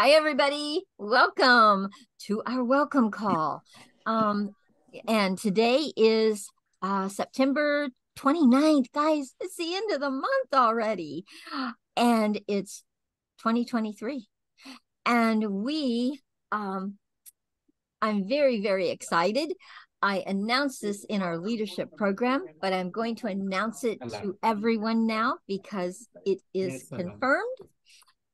Hi, everybody. Welcome to our welcome call. Um, and today is September 29th. Guys, it's the end of the month already. And it's 2023. And I'm very, very excited. I announced this in our leadership program, but I'm going to announce it to everyone now because it is confirmed.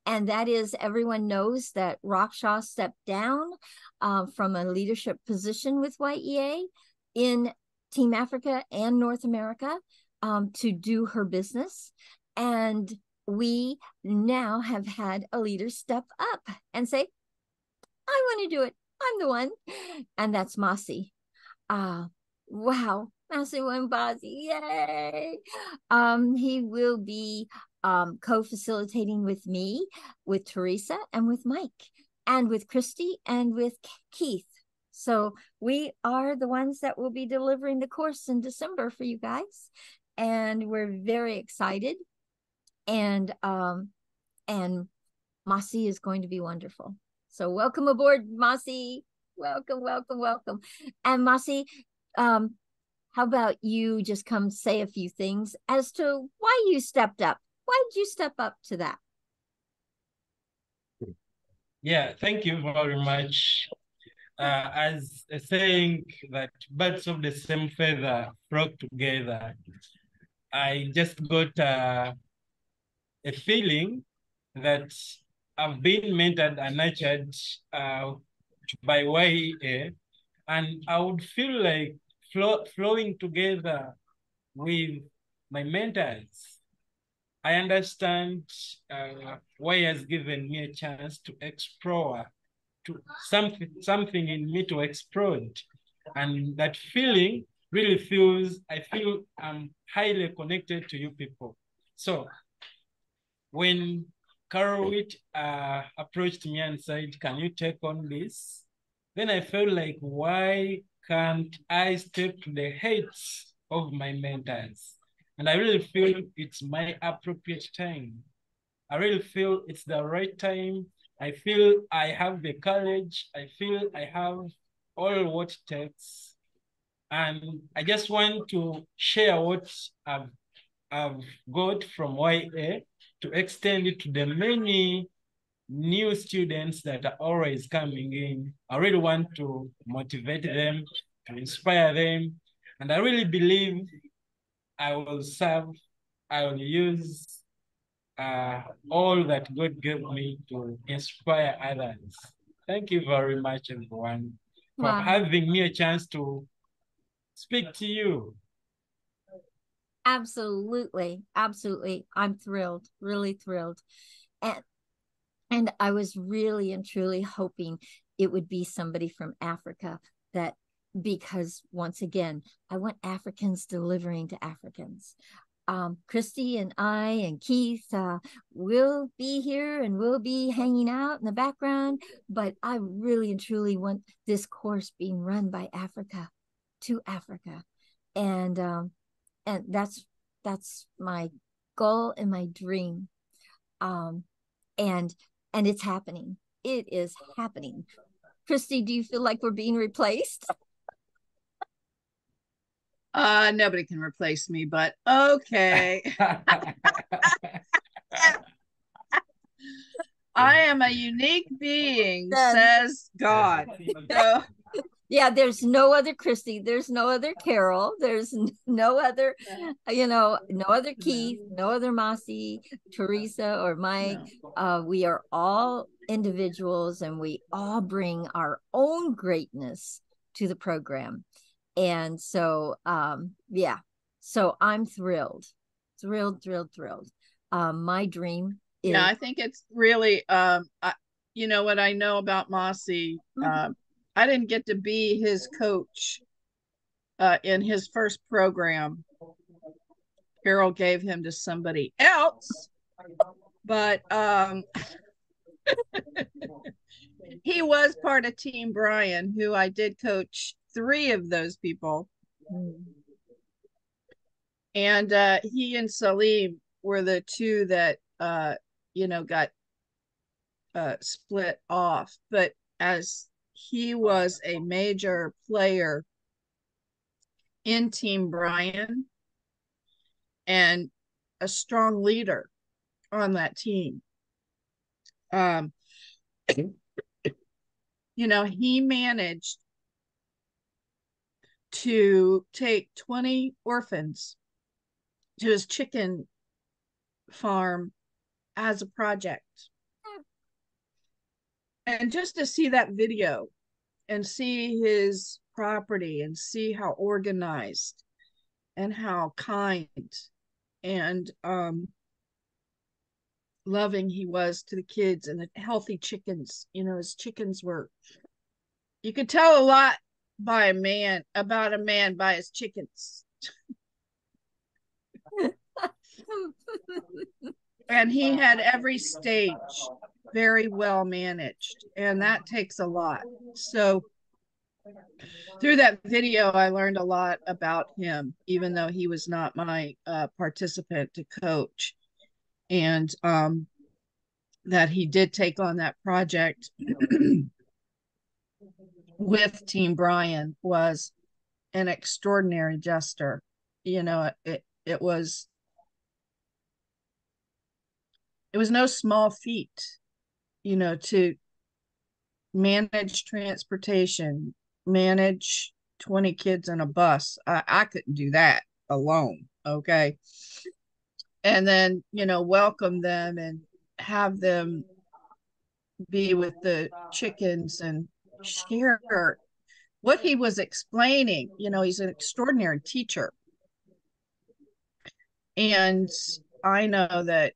And that is, everyone knows that Raksha stepped down from a leadership position with Y.E.A. in Team Africa and North America to do her business. And we now have had a leader step up and say, I want to do it. I'm the one. And that's Masi. Wow. Masi Wembazi. Yay. He will be co-facilitating with me, with Teresa, and with Mike, and with Christy, and with Keith. So we are the ones that will be delivering the course in December for you guys, and we're very excited. And Masi is going to be wonderful. So welcome aboard, Masi. Welcome, welcome, welcome. And Masi, how about you just come say a few things as to why you stepped up? Why did you step up to that? Yeah, thank you very much. As a saying that birds of the same feather flock together, I just got a feeling that I've been mentored and nurtured by Y.E.A, and I would feel like flowing together with my mentors. I understand Y has given me a chance to explore, to something in me to explode. And that feeling really I feel I'm highly connected to you people. So when Carol Witt approached me and said, can you take on this? Then I felt like, why can't I step to the heads of my mentors? And I really feel it's my appropriate time. I really feel it's the right time. I feel I have the courage. I feel I have all what it takes. And I just want to share what I've got from Y.E.A to extend it to the many new students that are always coming in. I really want to motivate them, to inspire them. And I really believe I will serve, I will use all that God gave me to inspire others. Thank you very much, everyone, for Wow. having me a chance to speak to you. Absolutely. Absolutely. I'm thrilled, really thrilled. And and I was really and truly hoping it would be somebody from Africa, that because once again, I want Africans delivering to Africans. Christy and I and Keith will be here and we'll be hanging out in the background, but I really and truly want this course being run by Africa to Africa. And that's my goal and my dream. Um, and and it's happening. It is happening. Christy, do you feel like we're being replaced? Nobody can replace me, but okay. I am a unique being, says God. So, yeah, there's no other Christy, there's no other Carol, there's no other, no other Keith, no other Masi, Teresa, or Mike. No. We are all individuals and we all bring our own greatness to the program. And so yeah, so I'm thrilled. My dream is, yeah, I think it's really you know what I know about Masi. I didn't get to be his coach in his first program. Carol gave him to somebody else, but he was part of Team Brian, who I did coach 3 of those people. And he and Salim were the 2 that got split off, but as he was a major player in Team Brian and a strong leader on that team. He managed to take 20 orphans to his chicken farm as a project. And just to see that video and see his property and see how organized and how kind and loving he was to the kids, and the healthy chickens. His chickens were, you could tell a lot about a man by his chickens. And he had every stage very well managed, and that takes a lot. So through that video, I learned a lot about him, even though he was not my participant to coach. And that he did take on that project with Team Brian was an extraordinary gesture. It was no small feat, to manage transportation, manage 20 kids in a bus. I couldn't do that alone. Okay. And then, welcome them and have them be with the chickens and share what he was explaining. He's an extraordinary teacher. And I know that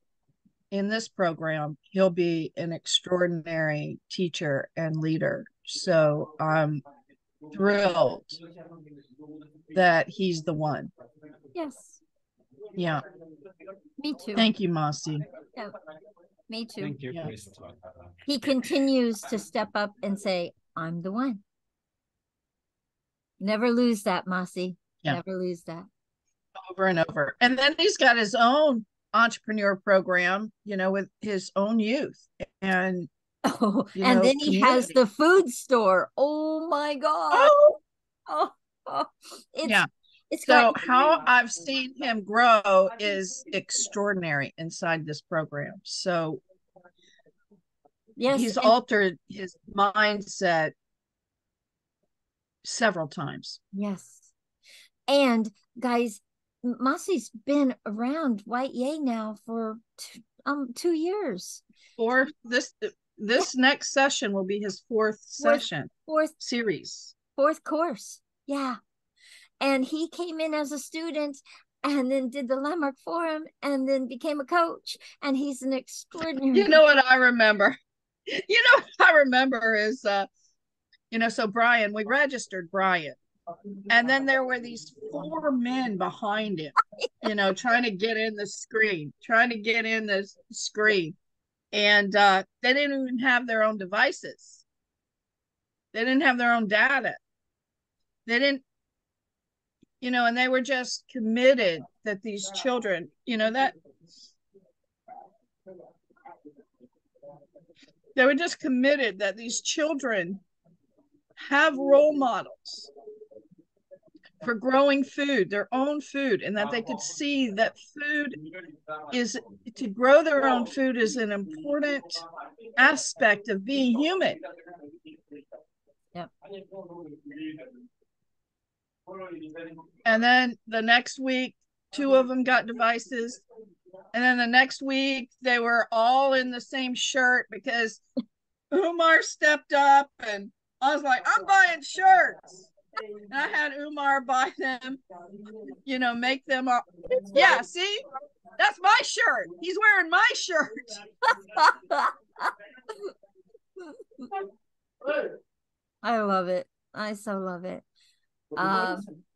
in this program, he'll be an extraordinary teacher and leader. So I'm thrilled that he's the one. Yes. Yeah. Me too. Thank you, Mossy. Yeah. Me too. Thank you, Yeah. Crystal. He continues to step up and say, I'm the one. Never lose that, Mossy. Yeah. Never lose that. Over and over. And then he's got his own entrepreneur program, with his own youth. And and then he has the food store. Oh my God. It's so how I've seen him grow is extraordinary inside this program. So yes, he's altered his mindset several times. Yes. And guys, Mossy's been around Y.E.A now for 2 years. For this next session will be his fourth series. Fourth course. Yeah. And he came in as a student and then did the Landmark Forum and then became a coach. And he's an extraordinary. You know what I remember? Is, so Brian, we registered Brian. And then there were these 4 men behind him, trying to get in the screen. And they didn't even have their own devices. They didn't have their own data. They didn't, and they were just committed that these children, they were just committed that these children have role models for growing food, their own food, and that they could see that to grow their own food is an important aspect of being human. Yep. And then the next week, 2 of them got devices. And then the next week, they were all in the same shirt because Umar stepped up, and I was like, I'm buying shirts. And I had Umar buy them, make them up. Yeah, see? That's my shirt. He's wearing my shirt. I love it. I so love it.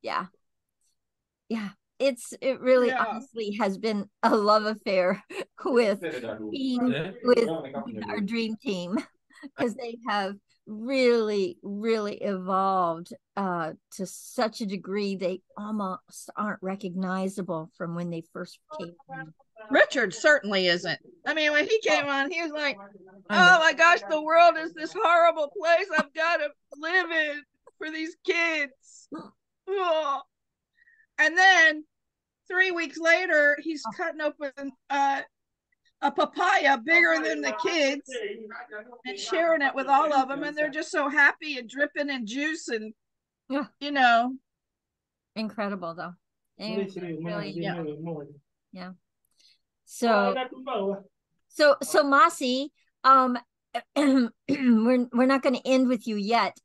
Yeah. It really honestly has been a love affair with our dream team, because they have really, really evolved to such a degree they almost aren't recognizable from when they first came in. Richard certainly isn't. I mean, when he came on, he was like, "Oh my gosh, the world is this horrible place I've got to live in for these kids." Oh. And then 3 weeks later, he's cutting open a papaya bigger than the kids and sharing it with all of them, and they're just so happy and dripping in juice, and Yeah. you know, Incredible though. Really, yeah. yeah. So Masi, we're not going to end with you yet.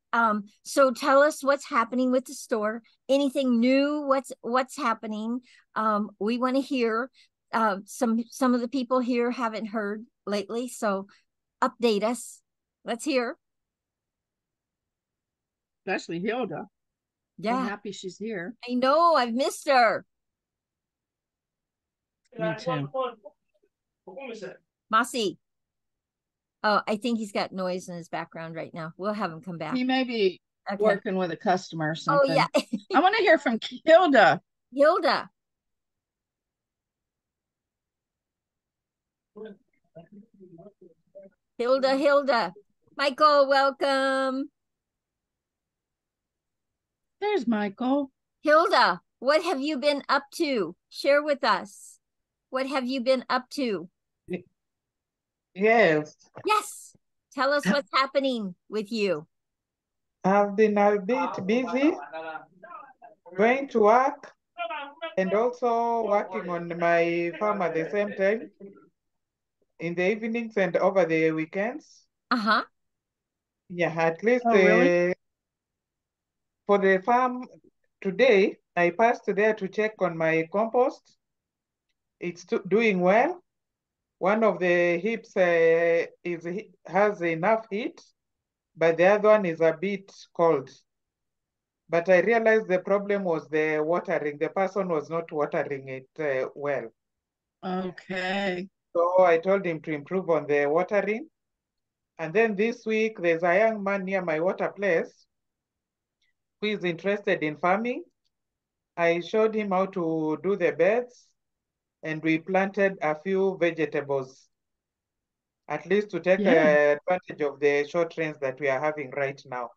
So tell us what's happening with the store. Anything new? What's happening? We want to hear. Some of the people here haven't heard lately, so update us. Let's hear. Especially Hilda. Yeah, I'm happy she's here. I know. I've missed her. Me too. Masi. Oh, I think he's got noise in his background right now. We'll have him come back. He may be working with a customer or Oh, something. yeah. I want to hear from Hilda. Hilda. Hilda. Michael, welcome. There's Michael. Hilda, what have you been up to? Share with us. What have you been up to? Yes, Yes. Tell us what's happening with you. I've been a bit busy going to work and also working on my farm at the same time in the evenings and over the weekends. Uh-huh. Yeah, at least Oh, really? for the farm today, I passed there to check on my compost. It's doing well. One of the heaps has enough heat, but the other one is a bit cold. But I realized the problem was the watering. The person was not watering it well. Okay. So I told him to improve on the watering. And then this week, there's a young man near my water place who is interested in farming. I showed him how to do the beds, and we planted a few vegetables, at least to take advantage of the short rains that we are having right now.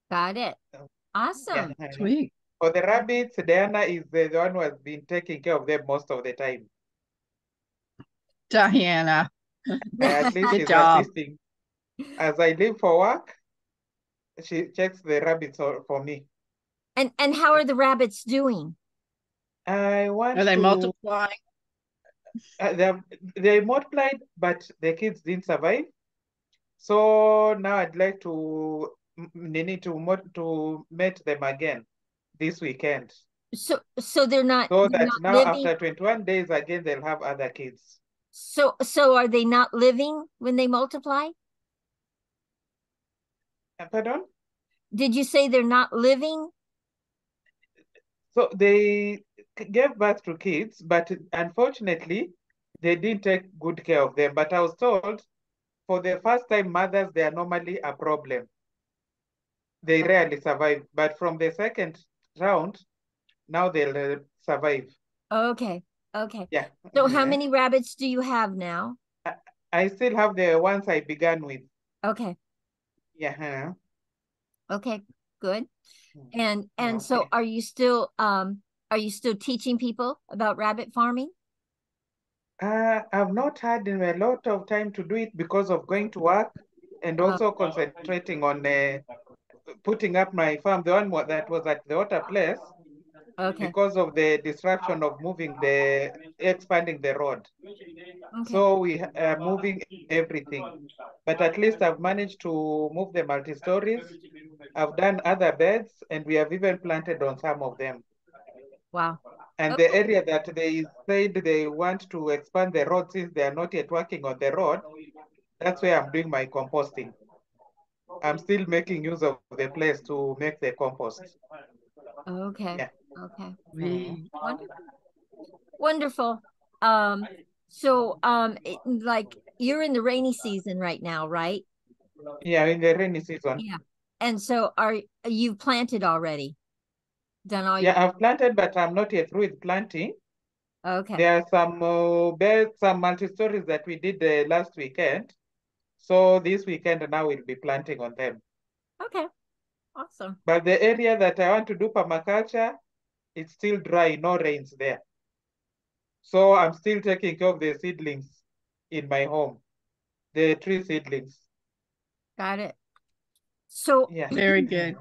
Got it. Awesome. Yeah. Sweet. For the rabbits, Diana is the one who has been taking care of them most of the time. Diana. At least Good she's job. assisting. As I leave for work, she checks the rabbits for me. And how are the rabbits doing? I want Are they to. multiplying? They multiplied, but the kids didn't survive. So now I'd like to need to meet them again this weekend. So they're not. So they're that not now living. after 21 days again they'll have other kids. So are they not living when they multiply? Pardon? Did you say they're not living? So they gave birth to kids, but unfortunately, they didn't take good care of them. But I was told for the first time mothers, they are normally a problem. They rarely survive. But from the second round, now they'll survive. Okay. Yeah. So how many rabbits do you have now? I still have the ones I began with. Okay. Yeah. Okay, good. And Okay. so are you still teaching people about rabbit farming? I've not had a lot of time to do it because of going to work and also concentrating on putting up my farm, the one that was at the water place, because of the disruption of expanding the road. Okay. So we are moving everything, but at least I've managed to move the multi-stories. I've done other beds, and we have even planted on some of them. Wow. And the area that they said they want to expand the road, since they are not yet working on the road, that's where I'm doing my composting. I'm still making use of the place to make the compost. Okay. Yeah. Okay. Wonderful. Wonderful. Like you're in the rainy season right now, right? Yeah, in the rainy season. Yeah. And so are you planted already? Done all Yeah, I've planted, but I'm not yet through with planting. Okay. There are some some multi-stories that we did last weekend. So this weekend now we'll be planting on them. Okay. Awesome. But the area that I want to do permaculture, it's still dry, no rains there. So I'm still taking care of the seedlings in my home, the tree seedlings. Got it. So Yeah. Very good.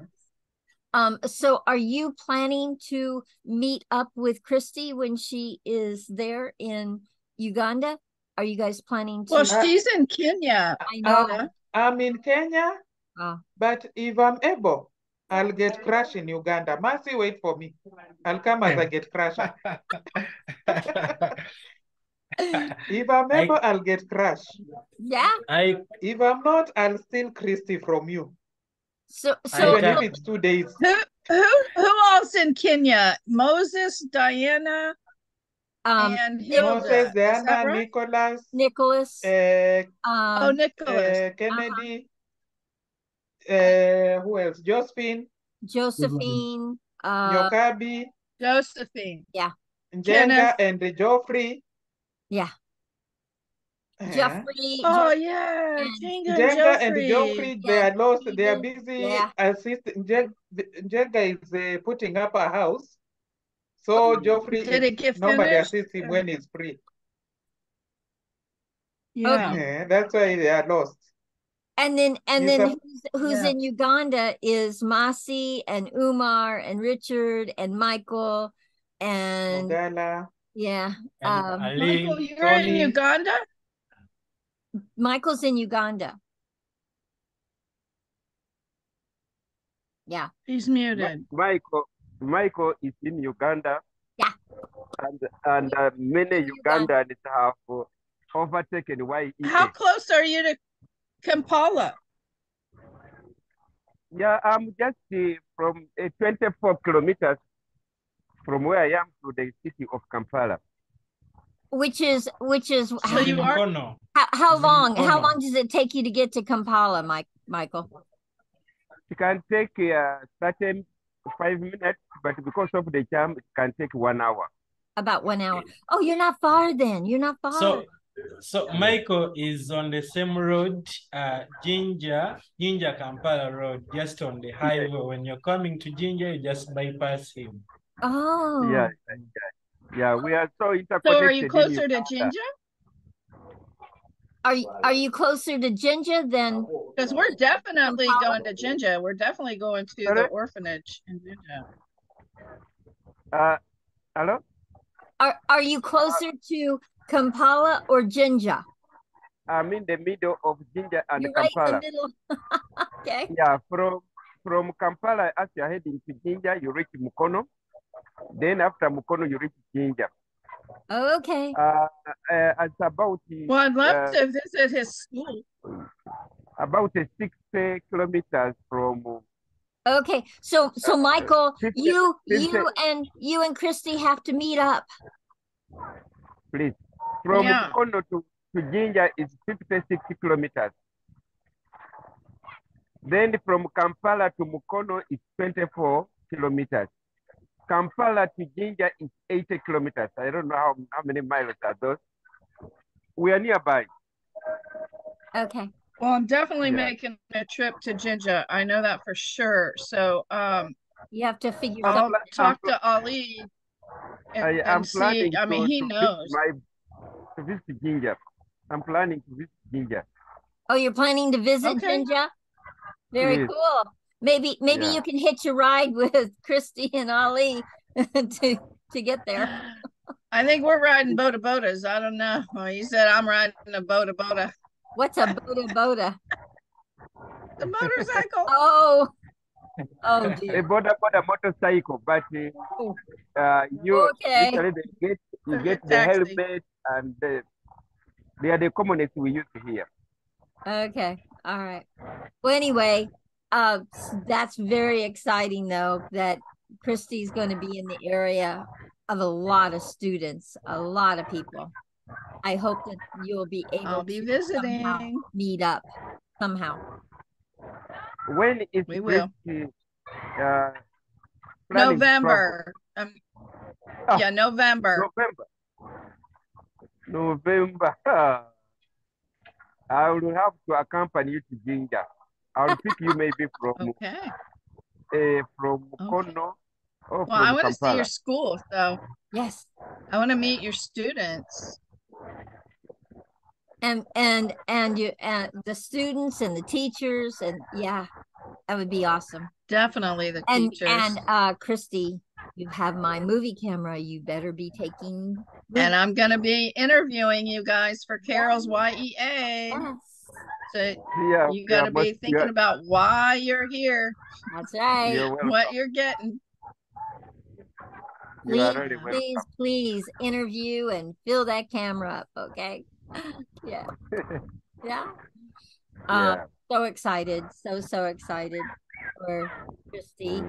So are you planning to meet up with Christy when she is there in Uganda? Are you guys planning to? Well, she's in Kenya. I know. I'm in Kenya, Oh. but if I'm able, I'll get crushed in Uganda. Mercy, wait for me. I'll come as I get crushed. If I'm able, I'll get crushed. Yeah. If I'm not, I'll steal Christy from you. So Even if it's 2 days. Who else in Kenya? Moses, Diana, and Hilda. Moses, Diana, right? Nicholas. Nicholas. Kennedy. Who else? Josephine. Nyokabi. Josephine. Yeah. Njenga and Geoffrey. Yeah. Jeffrey. Oh yeah, Njenga and Geoffrey, they are lost. They are busy assisting. Njenga is putting up a house. So Geoffrey nobody assists him when he's free. Yeah. Okay. That's why they are lost. And then who's in Uganda is Masi and Umar and Richard and Michael and Ogala. Yeah. Michael, you're in Uganda? Michael's in Uganda. Yeah. He's muted. Michael is in Uganda. Yeah. And many Ugandans have overtaken Y.E.A. How close are you to Kampala? Yeah, I'm just from 24 kilometers from where I am to the city of Kampala. Which is so you are how long does it take you to get to Kampala, Michael? It can take 5 minutes, but because of the jam, it can take 1 hour. About 1 hour. Oh, you're not far then. You're not far. So Michael is on the same road, Ginger Kampala Road, just on the highway. When you're coming to Ginger, you just bypass him. Oh. Yeah, we are so interconnected. So are you closer to Ginger? Are you closer to Ginger than? Because we're definitely going to Ginger. We're definitely going to the orphanage in Ginger. Hello? Are you closer to Kampala or Jinja? I'm in the middle of Ginger and You're Kampala. Right in the middle. Okay. Yeah, from Kampala, as you're heading to Ginger, you reach Mukono. Then after Mukono, you reach Ginger. Okay. It's about. Well, I'd love to visit his school. About 6 kilometers from. Okay, so Michael, 50, you and Christy have to meet up. Please, from Mukono to Ginger is 56 kilometers. Then from Kampala to Mukono is 24 kilometers. Kampala to Ginger is 80 kilometers. I don't know how many miles are those. We are nearby. Okay. Well, I'm definitely making a trip to Ginger. I know that for sure. So you have to figure I'll talk to Ali and see. I mean, he knows. To visit Ginger. I'm planning to visit Ginger. Oh, you're planning to visit Ginger? Very cool. Maybe you can hitch a ride with Christy and Ali to get there. I think we're riding bodas. I don't know. He said I'm riding a boda. What's a boda? The motorcycle. Oh dear. A boda motorcycle, but you get the helmet and they are the commonest we use here. Okay. All right. Well, anyway, that's very exciting though that Christy's going to be in the area of a lot of students, a lot of people. I hope that you'll be able to visiting, meet up somehow. When is we will? November. Yeah, November. November. I will have to accompany you to Jinja. I'll pick you maybe Okay. from Okay. Mukono or Well, I from want to see your Kampala. school, so Yes. I want to meet your students. And you and the students and the teachers, and yeah, that would be awesome. Definitely the And teachers. Christy, you have my movie camera. You better be taking And I'm going to be interviewing you guys for Carol's Y.E.A. yes. So Yeah, you got to be thinking about why you're here, That's right. you're welcome. what you're getting. You are Please, really welcome. please interview and fill that camera up, okay? Yeah. Yeah. Yeah. So excited, so excited for Christy.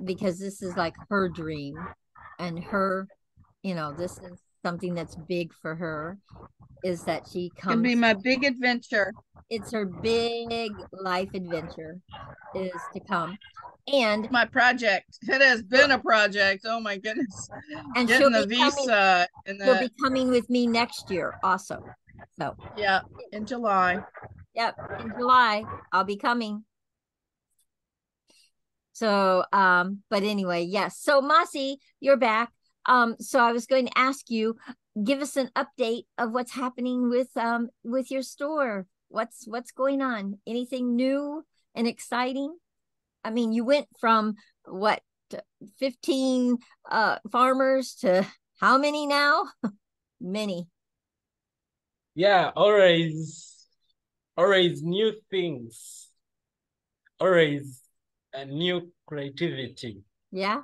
Because this is like her dream, and her, this is something that's big for her, is that she It's going to be comes, my big adventure. it's her big life adventure is to come. And My project. It has been a project. Oh my goodness. and Getting the visa and she'll the be coming with me next year also. So yeah, in July. yep, in July I'll be coming. So but anyway, yes. So Masi, you're back. So I was going to ask you, give us an update of what's happening with your store. What's going on? Anything new and exciting? I mean, you went from what, 15 farmers to how many now? Many. Yeah, always new things, always a new creativity. Yeah.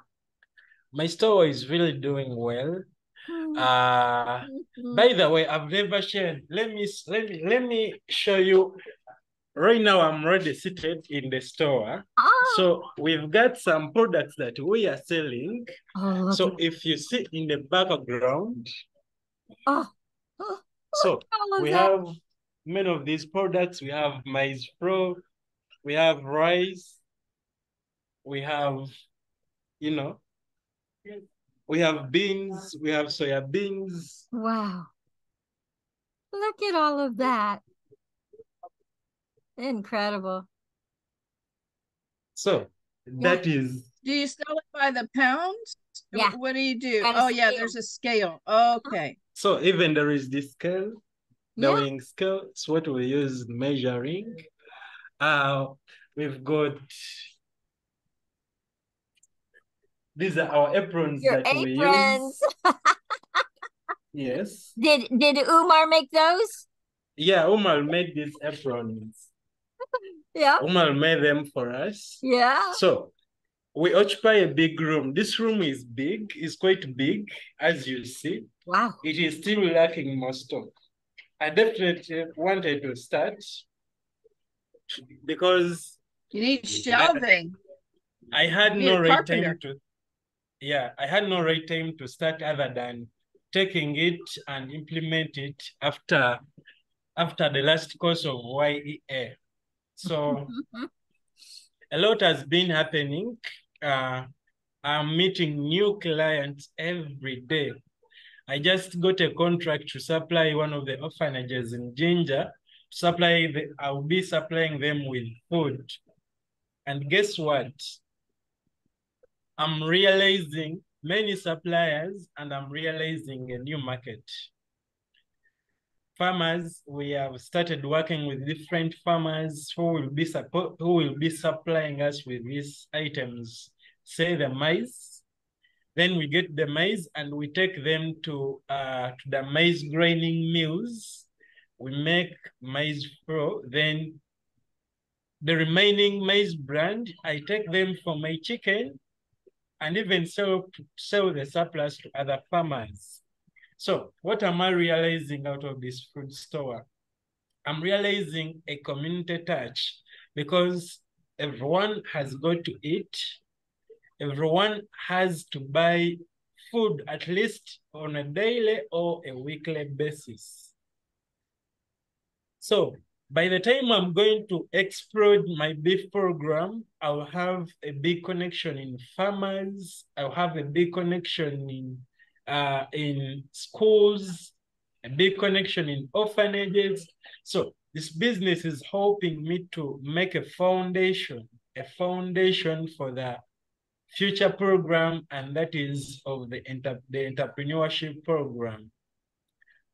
My store is really doing well. Mm-hmm. By the way, I've never shared. Let me show you. Right now, I'm already seated in the store. So we've got some products that we are selling. Oh, so if you see in the background, oh, so we that. have many of these products. We have maize flour, we have rice, we have, you know, we have beans, we have soya beans. Wow. Look at all of that. Incredible. So that is. Do you sell it by the pound? Yeah. What do you do? Got a Oh yeah, scale. there's a scale. Okay. So even there is this scale, the Yeah. weighing scale. It's what we use measuring. We've got, these are our aprons Your that we aprons. use. Yes. Did Umar make those? Yeah, Umar made these aprons. Yeah. Umar made them for us. Yeah. So we occupy a big room. This room is big, it's quite big, as you see. Wow. It is still lacking more stock. I definitely wanted to start because you need shelving. I had You no need a right carpenter. time to, yeah, I had no right time to start other than taking it and implement it after the last course of Y.E.A. So a lot has been happening. I'm meeting new clients every day. I just got a contract to supply one of the orphanages in Ginger. I'll be supplying them with food. And guess what? I'm realizing many suppliers, and I'm realizing a new market. Farmers, we have started working with different farmers who will be supplying us with these items. Say the maize, then we get the maize and we take them to the maize grinding mills. We make maize flour. Then the remaining maize brand, I take them for my chicken and even sell the surplus to other farmers. So what am I realizing out of this food store? I'm realizing a community touch, because everyone has got to eat. Everyone has to buy food at least on a daily or a weekly basis. So by the time I'm going to explode my beef program, I'll have a big connection in farmers. I'll have a big connection in schools. a big connection in orphanages. So this business is helping me to make a foundation for the future program, and that is of the entrepreneurship program.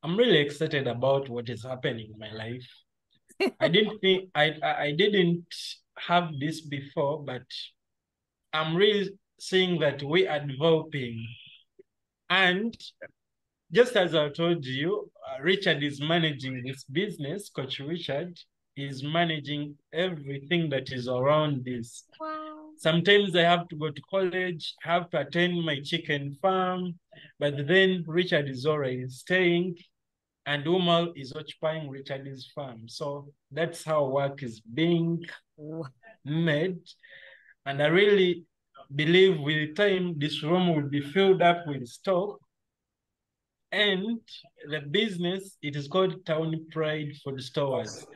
I'm really excited about what is happening in my life. I didn't think I didn't have this before, but I'm really seeing that we are developing. And just as I told you, Richard is managing this business. Coach Richard is managing everything that is around this. Wow. Sometimes I have to go to college, have to attend my chicken farm, but then Richard is always staying and Umal is occupying Richard's farm. So that's how work is being made. And I really believe with time, this room will be filled up with stock. And the business, it is called Town Pride Food Stores.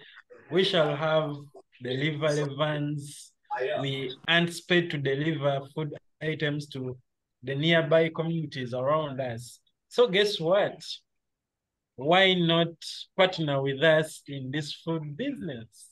We shall have delivery vans. We anticipate to deliver food items to the nearby communities around us. So guess what? Why not partner with us in this food business?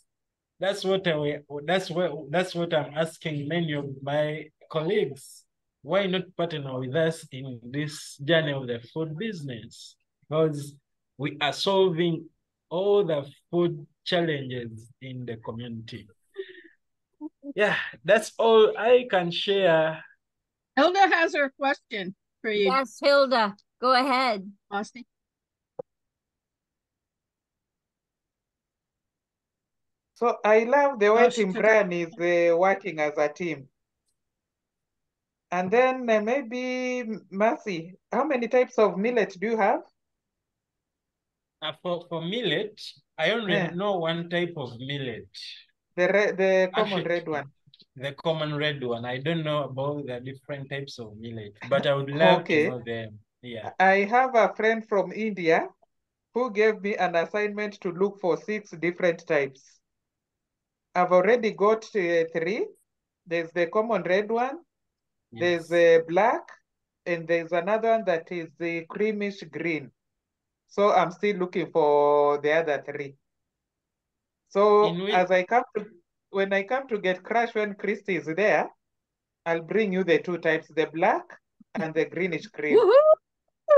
That's what I'm asking many of my colleagues. Why not partner with us in this journey of the food business? Because we are solving all the food challenges in the community. Yeah, that's all I can share. Hilda has her question for you. Yes, Hilda, go ahead. Austin. So I love the way Team She took Brian is working as a team. And then maybe Mercy, how many types of millet do you have? For millet, I only know one type of millet. The common Actually, red one. The common red one. I don't know about the different types of millet, but I would love to know them. Yeah. I have a friend from India who gave me an assignment to look for 6 different types. I've already got 3. There's the common red one, there's the black, and there's another one that is the creamish green. So I'm still looking for the other 3. So when I come to get crush when Christy is there, I'll bring you the 2 types, the black and the greenish green.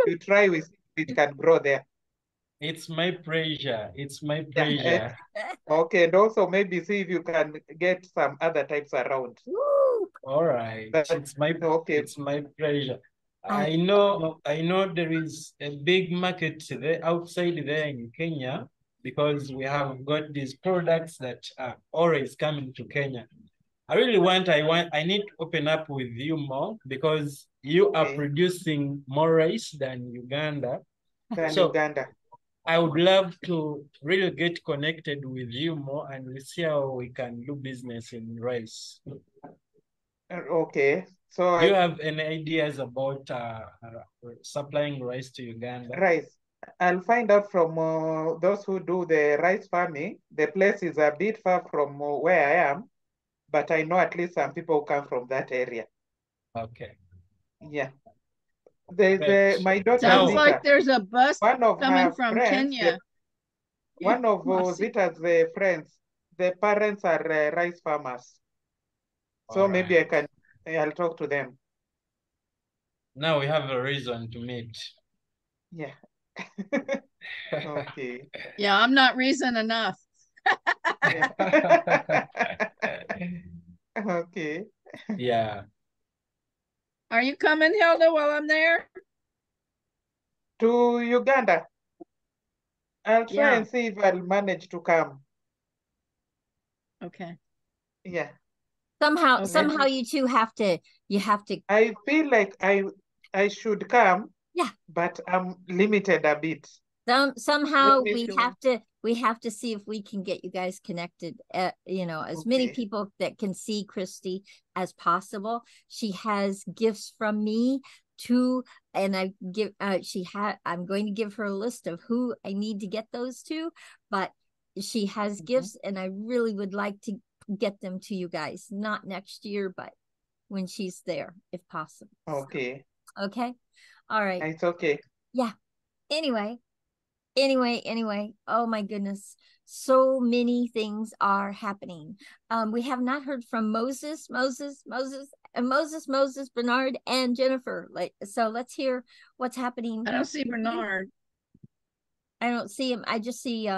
You try with it can grow there. It's my pleasure. It's my pleasure. Okay, and also maybe see if you can get some other types around. All right. It's my pleasure. I know there is a big market there outside there in Kenya because we have got these products that are always coming to Kenya. I need to open up with you more because you are producing more rice than Uganda. Uganda. I would love to really get connected with you more and we see how we can do business in rice. Okay. So do you have any ideas about supplying rice to Uganda? Rice. I'll find out from those who do the rice farming. The place is a bit far from where I am, but I know at least some people who come from that area. Okay. Yeah. My daughter sounds Zita, like there's a bus coming from friends, Kenya. One of Zita's friends, the parents are rice farmers. So maybe I'll talk to them. Now we have a reason to meet. Yeah. Okay. Yeah, I'm not reason enough. Okay. Yeah. Are you coming, Hilda, while I'm there? To Uganda. I'll try and see if I'll manage to come. Okay. Yeah. Somehow you two have to. I feel like I should come. Yeah. But I'm limited a bit. Somehow we have to see if we can get you guys connected. As many people that can see Christy as possible. She has gifts from me too, and I'm going to give her a list of who I need to get those to, but she has gifts, and I really would like to get them to you guys, not next year, but when she's there, if possible. Okay. Okay. All right. It's okay. Yeah. Anyway, Anyway, oh my goodness, so many things are happening. We have not heard from Moses, Bernard, and Jennifer. So let's hear what's happening. I don't see Bernard. I don't see him. I just see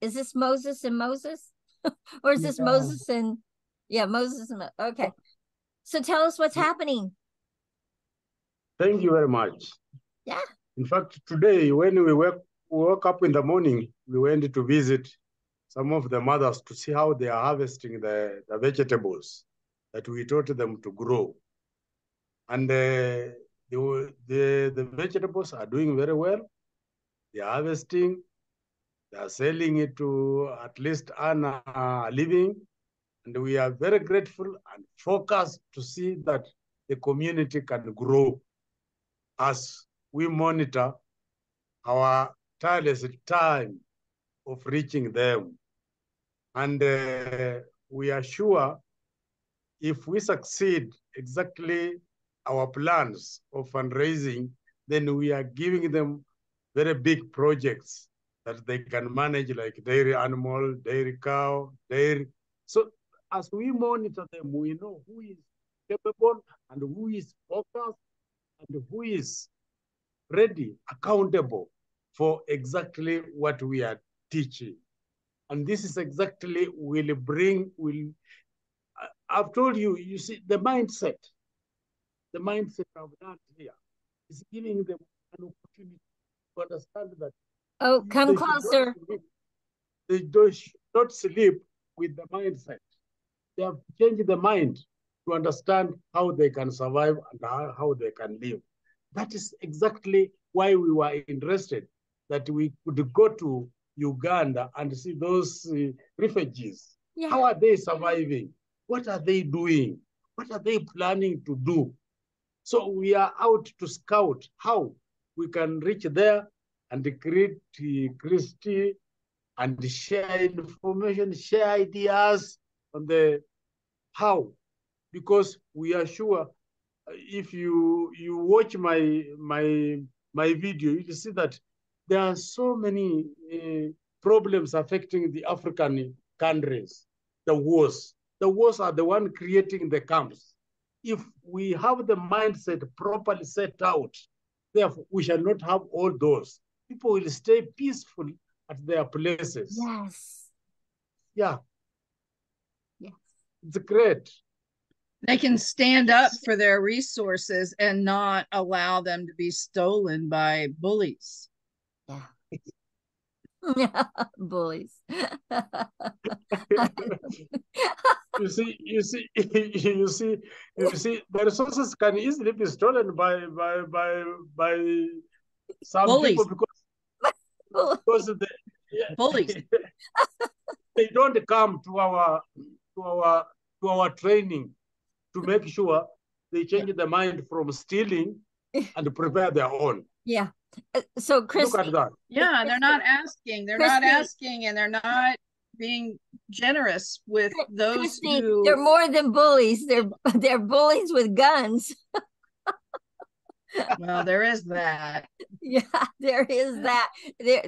is this Moses and Moses? Or is this Moses and Moses and okay. So tell us what's happening. Thank you very much. Yeah. In fact, today when we woke up in the morning, we went to visit some of the mothers to see how they are harvesting the vegetables that we taught them to grow. And the vegetables are doing very well. They are harvesting, they are selling it to at least earn a living. And we are very grateful and focused to see that the community can grow as we monitor our tireless time of reaching them. And we are sure if we succeed exactly our plans of fundraising, then we are giving them very big projects that they can manage, like dairy animal, dairy cow, dairy. So as we monitor them, we know who is capable and who is focused and who is ready, accountable for exactly what we are teaching. And this is exactly I've told you, you see, the mindset I've learned here is giving them an opportunity to understand that come closer. They should not sleep with the mindset. They have changed the mind to understand how they can survive and how they can live. That is exactly why we were interested that we could go to Uganda and see those refugees. Yeah. How are they surviving? What are they doing? What are they planning to do? So we are out to scout how we can reach there and create Christie and share information, share ideas on the how, because we are sure if you watch my video, you'll see that there are so many problems affecting the African countries. The wars are the one creating the camps. If we have the mindset properly set out, therefore we shall not have all those. People will stay peaceful at their places. Yes. Yeah. Yes. It's great. They can stand up for their resources and not allow them to be stolen by bullies. Yeah. Bullies. You see, the resources can easily be stolen by some bullies. people because bullies. They don't come to our training to make sure they change their mind from stealing and prepare their own. Yeah. So Christy, look at that. Yeah, they're not asking. They're not asking, and they're not being generous with those Christy, who. They're more than bullies. They're bullies with guns. Well, there is that. Yeah, there is that. They've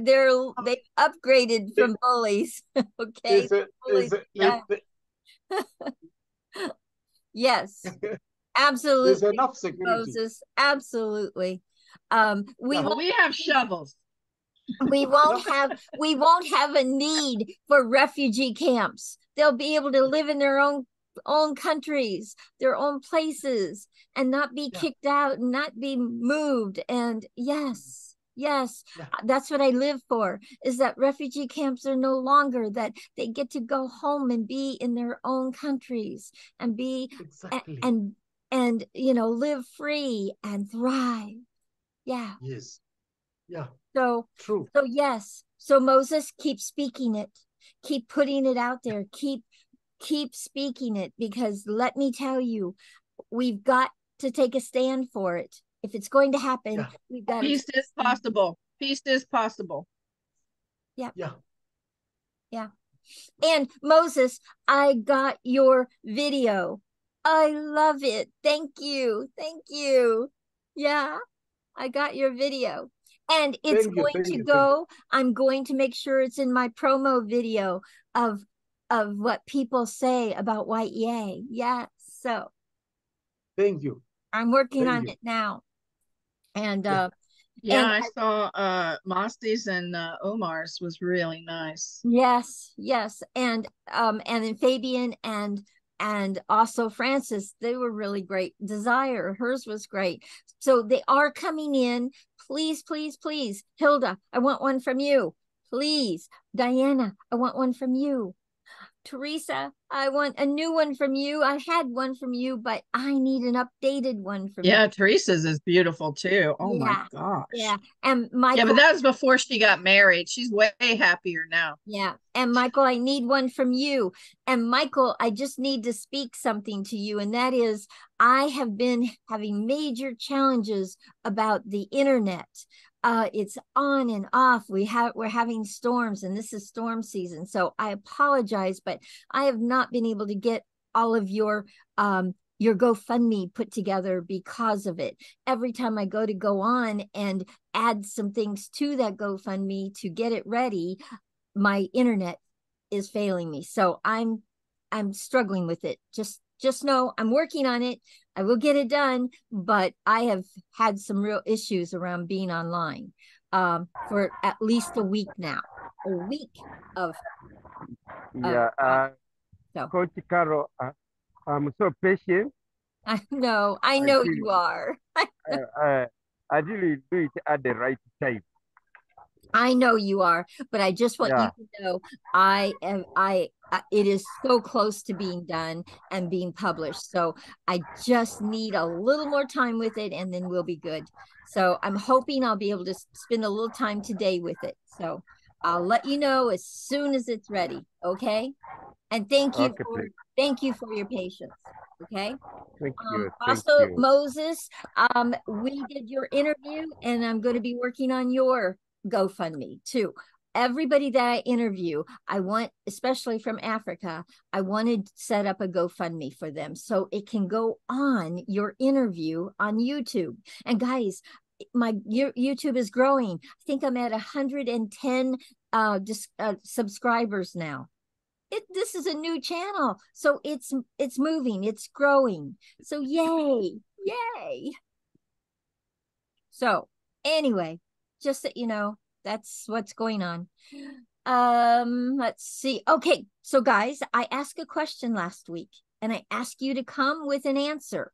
upgraded from bullies. Okay. Yes. Absolutely. There's enough security. Moses, absolutely. We have shovels. We won't have a need for refugee camps. They'll be able to live in their own countries, their own places, and not be kicked out and not be moved. And yes, that's what I live for, is that refugee camps are no longer, that they get to go home and be in their own countries and be and live free and thrive. Yeah. Yes. Yeah. So true. So yes. So Moses, keep speaking it. Keep putting it out there. Keep speaking it, because let me tell you, we've got to take a stand for it. If it's going to happen, we've got peace is possible. Peace is possible. Yeah. Yeah. Yeah. And Moses, I got your video. I love it. Thank you. Yeah. I got your video. And it's going to Thank you. go, I'm going to make sure it's in my promo video of what people say about Y.E.A. Yeah. So Thank you. I'm working Thank on you. it now. And Yeah. Yeah, and I saw Mosty's and Omar's was really nice. yes, yes. And then Fabian and also Francis, they were really great. Desire, hers was great. So they are coming in. Please, please, please. Hilda, I want one from you. Please. Diana, I want one from you. Teresa, I want a new one from you. I had one from you, but I need an updated one from you. Yeah, Teresa's is beautiful too. Oh my gosh. Yeah. And Yeah, Michael, but that was before she got married. She's way happier now. yeah. And Michael, I need one from you. And Michael, I just need to speak something to you. And that is, I have been having major challenges about the internet. It's on and off. We're having storms, and this is storm season. So I apologize, but I have not been able to get all of your GoFundMe put together because of it. Every time I go on and add some things to that GoFundMe to get it ready, my internet is failing me. So I'm struggling with it. Just know I'm working on it. I will get it done, but I have had some real issues around being online for at least a week now. A week of Yeah, so Coach Carol, I'm so patient. I know Until, you are. I really do it at the right time. I know you are, but I just want you to know it is so close to being done and being published. So I just need a little more time with it and then we'll be good. So I'm hoping I'll be able to spend a little time today with it. So I'll let you know as soon as it's ready. Okay. And thank you for your patience. Okay. Thank you. Thank Also, you. Moses, we did your interview and I'm going to be working on your GoFundMe too. Everybody that I interview, I want, especially from Africa, I wanted to set up a GoFundMe for them so it can go on your interview on YouTube. And guys, my YouTube is growing. I think I'm at 110 subscribers now. This is a new channel, so it's moving, it's growing. So yay. So anyway, just that you know, that's what's going on. Let's see. Okay, so guys, I asked a question last week and I asked you to come with an answer.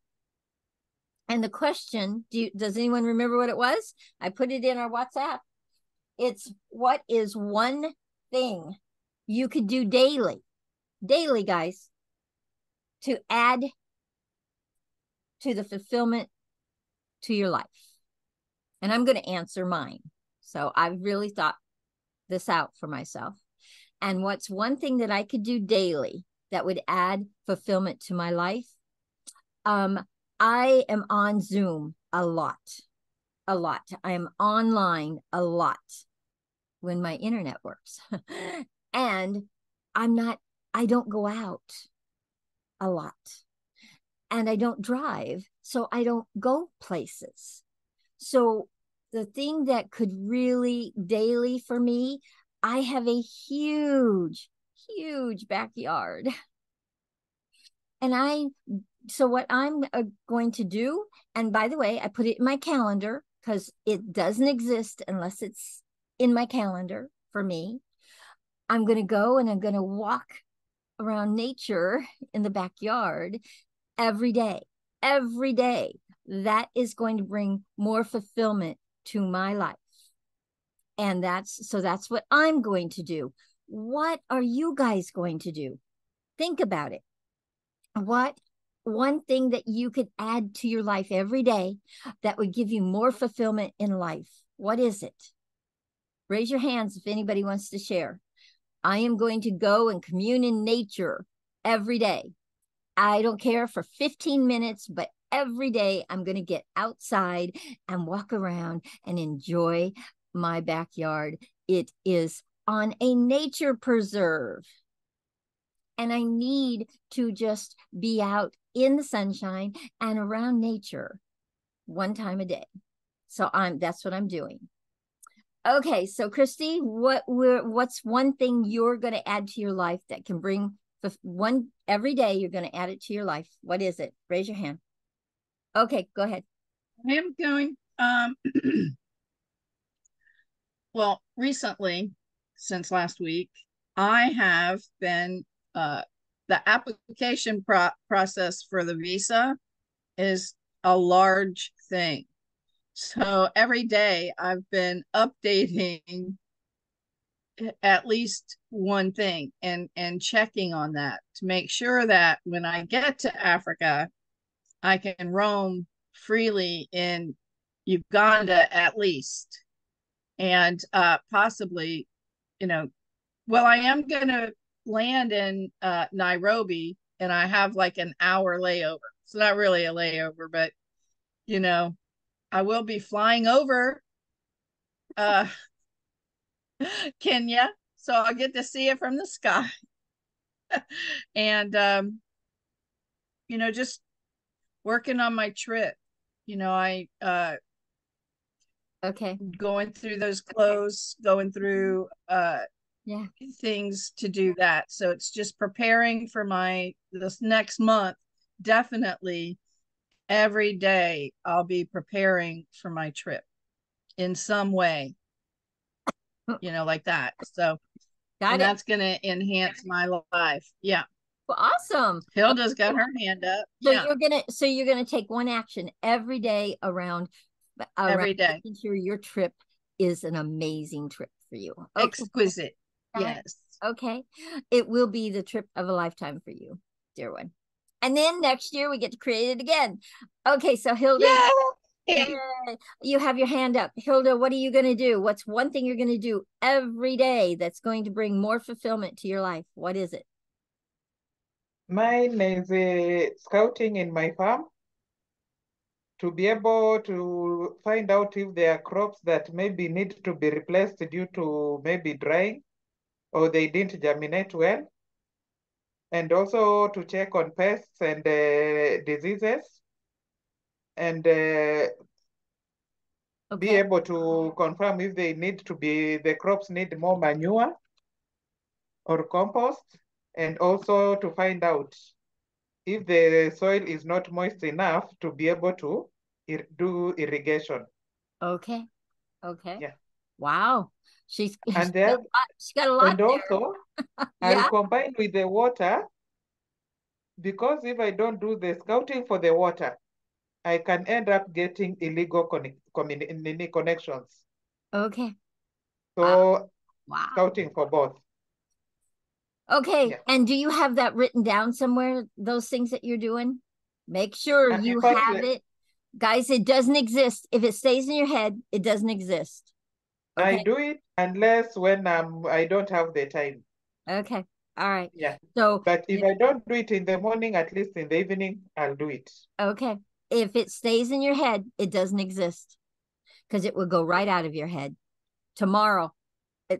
And the question, does anyone remember what it was? I put it in our WhatsApp. It's, what is one thing you could do daily, guys, to add to the fulfillment to your life? And I'm going to answer mine. So I've really thought this out for myself. And what's one thing that I could do daily that would add fulfillment to my life? I am on Zoom a lot. I am online a lot when my internet works. And I don't go out a lot. And I don't drive, so I don't go places. So the thing that could really daily for me, I have a huge backyard. And so what I'm going to do, and by the way, I put it in my calendar because it doesn't exist unless it's in my calendar for me. I'm going to go and I'm going to walk around nature in the backyard every day. That is going to bring more fulfillment to my life. And that's what I'm going to do. What are you guys going to do? Think about it. What one thing that you could add to your life every day that would give you more fulfillment in life? What is it? Raise your hands if anybody wants to share. I am going to go and commune in nature every day. I don't care, for 15 minutes, but every day I'm going to get outside and walk around and enjoy my backyard. It is on a nature preserve. And I need to just be out in the sunshine and around nature one time a day. So that's what I'm doing. Okay, so Christy, what's one thing you're going to add to your life that can bring the one every day you're going to add it to your life? What is it? Raise your hand. Okay, go ahead. I am going, well, recently, since last week, I have been, the application process for the visa is a large thing. So every day I've been updating at least one thing and checking on that to make sure that when I get to Africa, I can roam freely in Uganda at least, and possibly, you know, well, I am going to land in Nairobi, and I have like an hour layover. It's not really a layover, but you know, I will be flying over uh, Kenya, so I'll get to see it from the sky. And you know, just working on my trip. You know, I Okay. going through those clothes, going through Yeah. things to do that. So it's just preparing for this next month. Definitely every day I'll be preparing for my trip in some way, you know, like that. So, Got and it. that's going to enhance my life. Yeah. Well, awesome. Hilda's got her hand up. So Yeah. you're gonna take one action every day around Every day. making sure your trip is an amazing trip for you. Okay. Exquisite. Yes. Okay. It will be the trip of a lifetime for you, dear one. And then next year we get to create it again. Okay, so Hilda, Yay! you have your hand up. Hilda, what are you going to do? What's one thing you're going to do every day that's going to bring more fulfillment to your life? What is it? Mine is scouting in my farm to be able to find out if there are crops that maybe need to be replaced due to maybe drying or they didn't germinate well. And also to check on pests and diseases and be able to confirm if the crops need more manure or compost, and also to find out if the soil is not moist enough to be able to do irrigation. Okay. Okay. Yeah. Wow. She's And she's got a lot and also there. I'll combine with the water, because if I don't do the scouting for the water, I can end up getting illegal connections. Okay. So Wow. scouting for both. Okay. Yeah. And do you have that written down somewhere, those things that you're doing? Make sure you have it. Guys, it doesn't exist. If it stays in your head, it doesn't exist. Okay? I do it unless when I don't have the time. Okay. All right. Yeah. So, but if I don't do it in the morning, at least in the evening, I'll do it. Okay. If it stays in your head, it doesn't exist because it will go right out of your head. Tomorrow,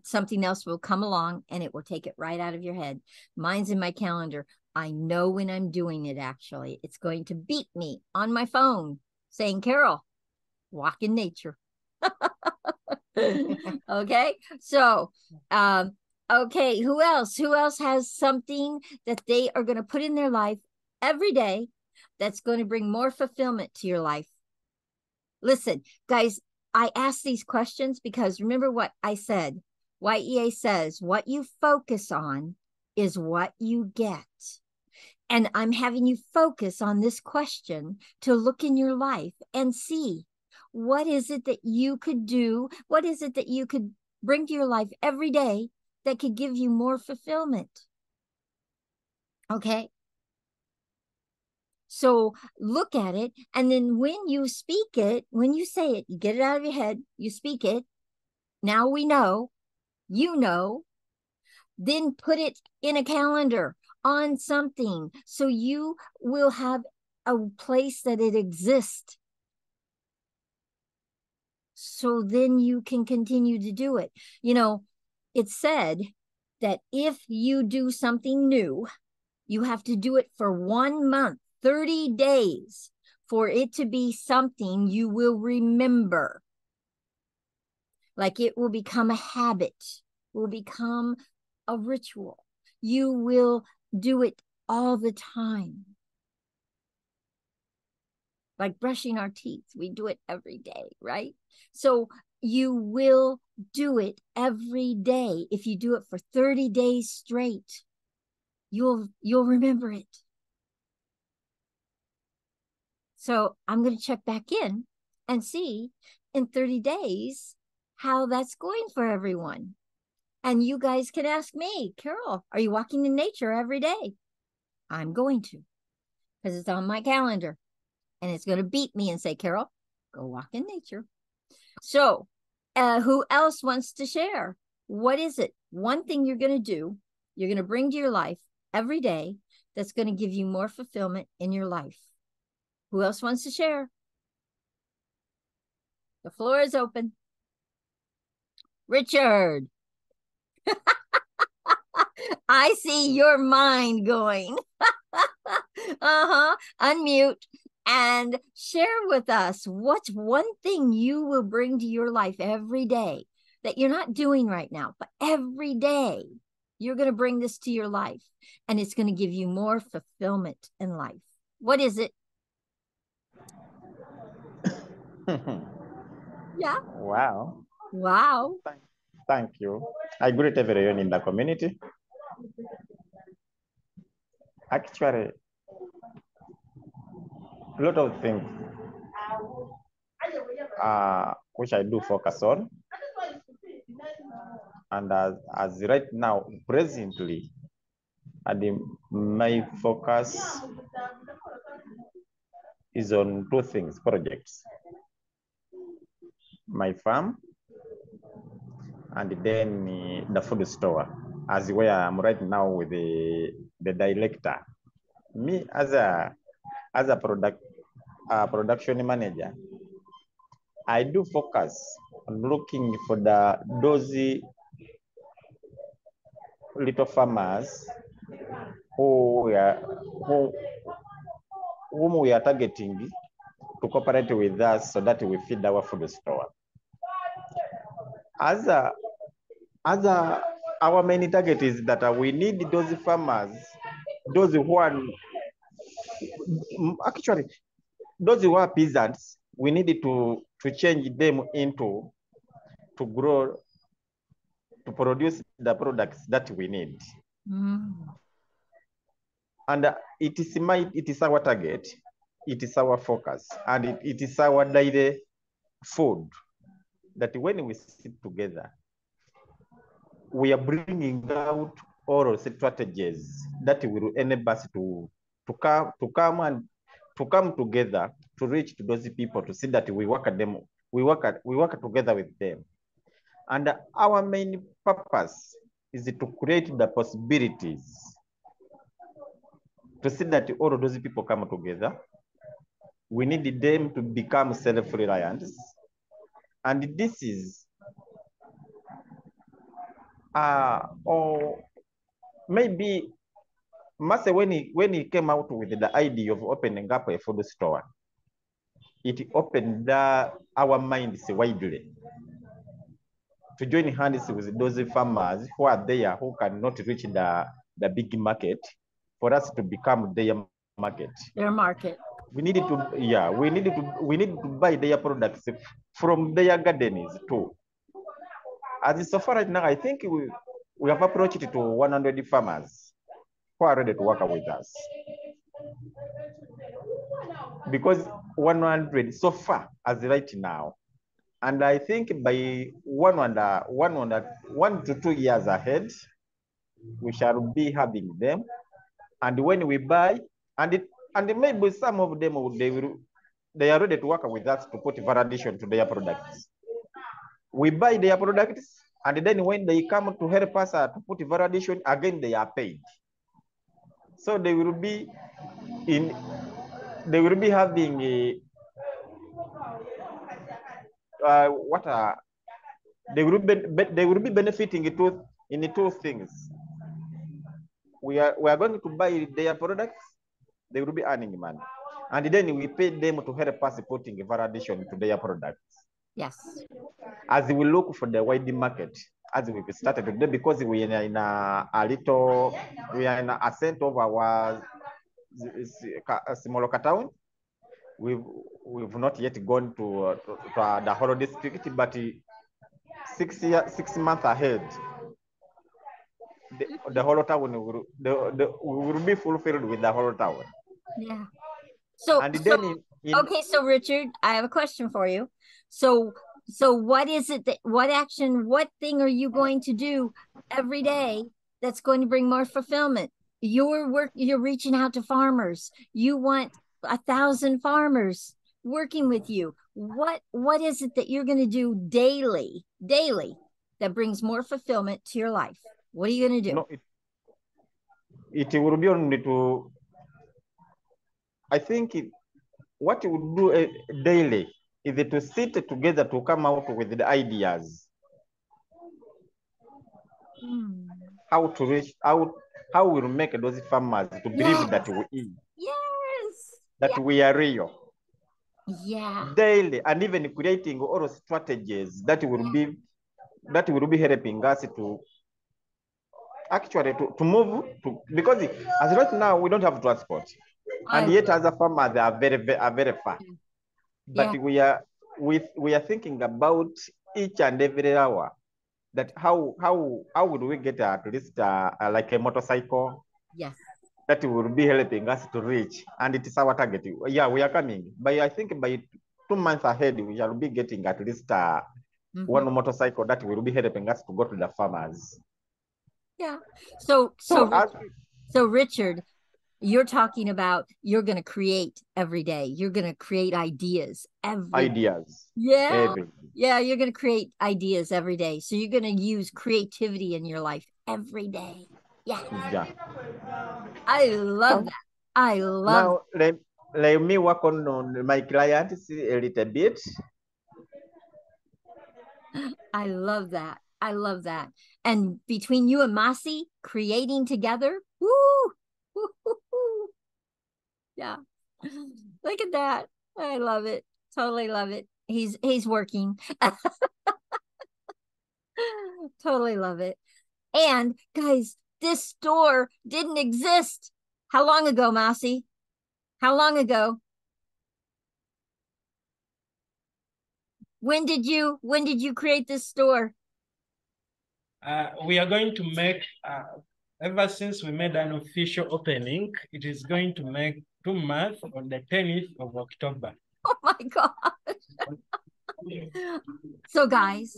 something else will come along and it will take it right out of your head. Mine's in my calendar. I know when I'm doing it, actually. It's going to beep me on my phone saying, Carol, walk in nature. Okay. So, okay. Who else? Who else has something that they are going to put in their life every day that's going to bring more fulfillment to your life? Listen, guys, I ask these questions because remember what I said. Y.E.A. says, what you focus on is what you get. And I'm having you focus on this question to look in your life and see what is it that you could do? What is it that you could bring to your life every day that could give you more fulfillment? Okay. So look at it. And then when you speak it, when you say it, you get it out of your head, you speak it. Now we know, you know, then put it in a calendar on something so you will have a place that it exists. So then you can continue to do it. You know, it's said that if you do something new, you have to do it for 1 month, 30 days for it to be something you will remember. Like it will become a habit, will become a ritual. You will do it all the time. Like brushing our teeth, we do it every day, right? So you will do it every day. If you do it for 30 days straight, you'll remember it. So I'm going to check back in and see in 30 days how that's going for everyone. And you guys can ask me, Carol, are you walking in nature every day? I'm going to, because it's on my calendar. And it's going to beat me and say, Carol, go walk in nature. So who else wants to share? What is it? One thing you're going to do, you're going to bring to your life every day that's going to give you more fulfillment in your life. Who else wants to share? The floor is open. Richard. I see your mind going. Unmute and share with us what's one thing you will bring to your life every day that you're not doing right now, but every day you're going to bring this to your life and it's going to give you more fulfillment in life. What is it? Yeah. Wow. Wow. Thank you. I greet everyone in the community. Actually, a lot of things which I do focus on. And as right now, presently, my focus is on two things, projects. My farm and then the food store, as where I'm right now with the director. Me as a production manager, I do focus on looking for those little farmers whom we are targeting to cooperate with us so that we feed our food store. Our main target is that we need those farmers, those who are actually those who are peasants. We need to change them into to grow, to produce the products that we need. And it is our target, it is our focus, and it is our daily food that when we sit together, we are bringing out all strategies that will enable us to come together to reach to those people, to see that we work together with them. And our main purpose is to create the possibilities to see that all of those people come together. We need them to become self-reliant. And this is, or maybe Mase, when he came out with the idea of opening up a food store, it opened our minds widely to join hands with those farmers who are there, who cannot reach the big market, for us to become their market. Their market. We need to buy their products from their gardens too. As so far right now, I think we have approached to 100 farmers who are ready to work with us. Because 100 so far as right now, and I think by 1 to 2 years ahead, we shall be having them. And when we buy, and maybe some of them they are ready to work with us to put validation to their products. We buy their products, and then when they come to help us to put validation, again they are paid. So they will be having they will be benefiting in two things. We are going to buy their products, they will be earning money, and then we pay them to help us putting validation to their products. Yes. As we look for the wide market, as we've started today, because we are in we are in a center of our small town. We've not yet gone to the whole district, but 6 months ahead, the whole town will be fulfilled with the whole town. Yeah. So, and then okay, so Richard, I have a question for you. So what is it what thing are you going to do every day that's going to bring more fulfillment? You're reaching out to farmers. You want 1,000 farmers working with you. What is it that you're going to do daily that brings more fulfillment to your life? What are you going to do? No, it will be only to, I think what you would do daily is to sit together to come out with the ideas. How to reach out, how we'll make those farmers to believe that we are real. Yeah. Daily, and even creating all strategies that will be helping us to actually to move to, because as right now we don't have transport, and yet as a farmer they are very far. But we are thinking about each and every hour that how would we get at least like a motorcycle? Yes. That will be helping us to reach, and it is our target. Yeah, we are coming. But I think by 2 months ahead, we shall be getting at least one motorcycle that will be helping us to go to the farmers. Yeah. So Richard, you're talking about you're going to create every day. You're going to create ideas every day. Yeah. Yeah, you're going to create ideas every day. So you're going to use creativity in your life every day. Yeah. I love that. I love now let me work on my clients a little bit. I love that. I love that. And between you and Masi creating together, woo, yeah. Look at that. I love it. Totally love it. He's working. Totally love it. And guys, this store didn't exist. How long ago, Masi? How long ago? When did you create this store? We are going to make ever since we made an official opening, it is going to make 2 months on the 10th of October. Oh my gosh. So guys,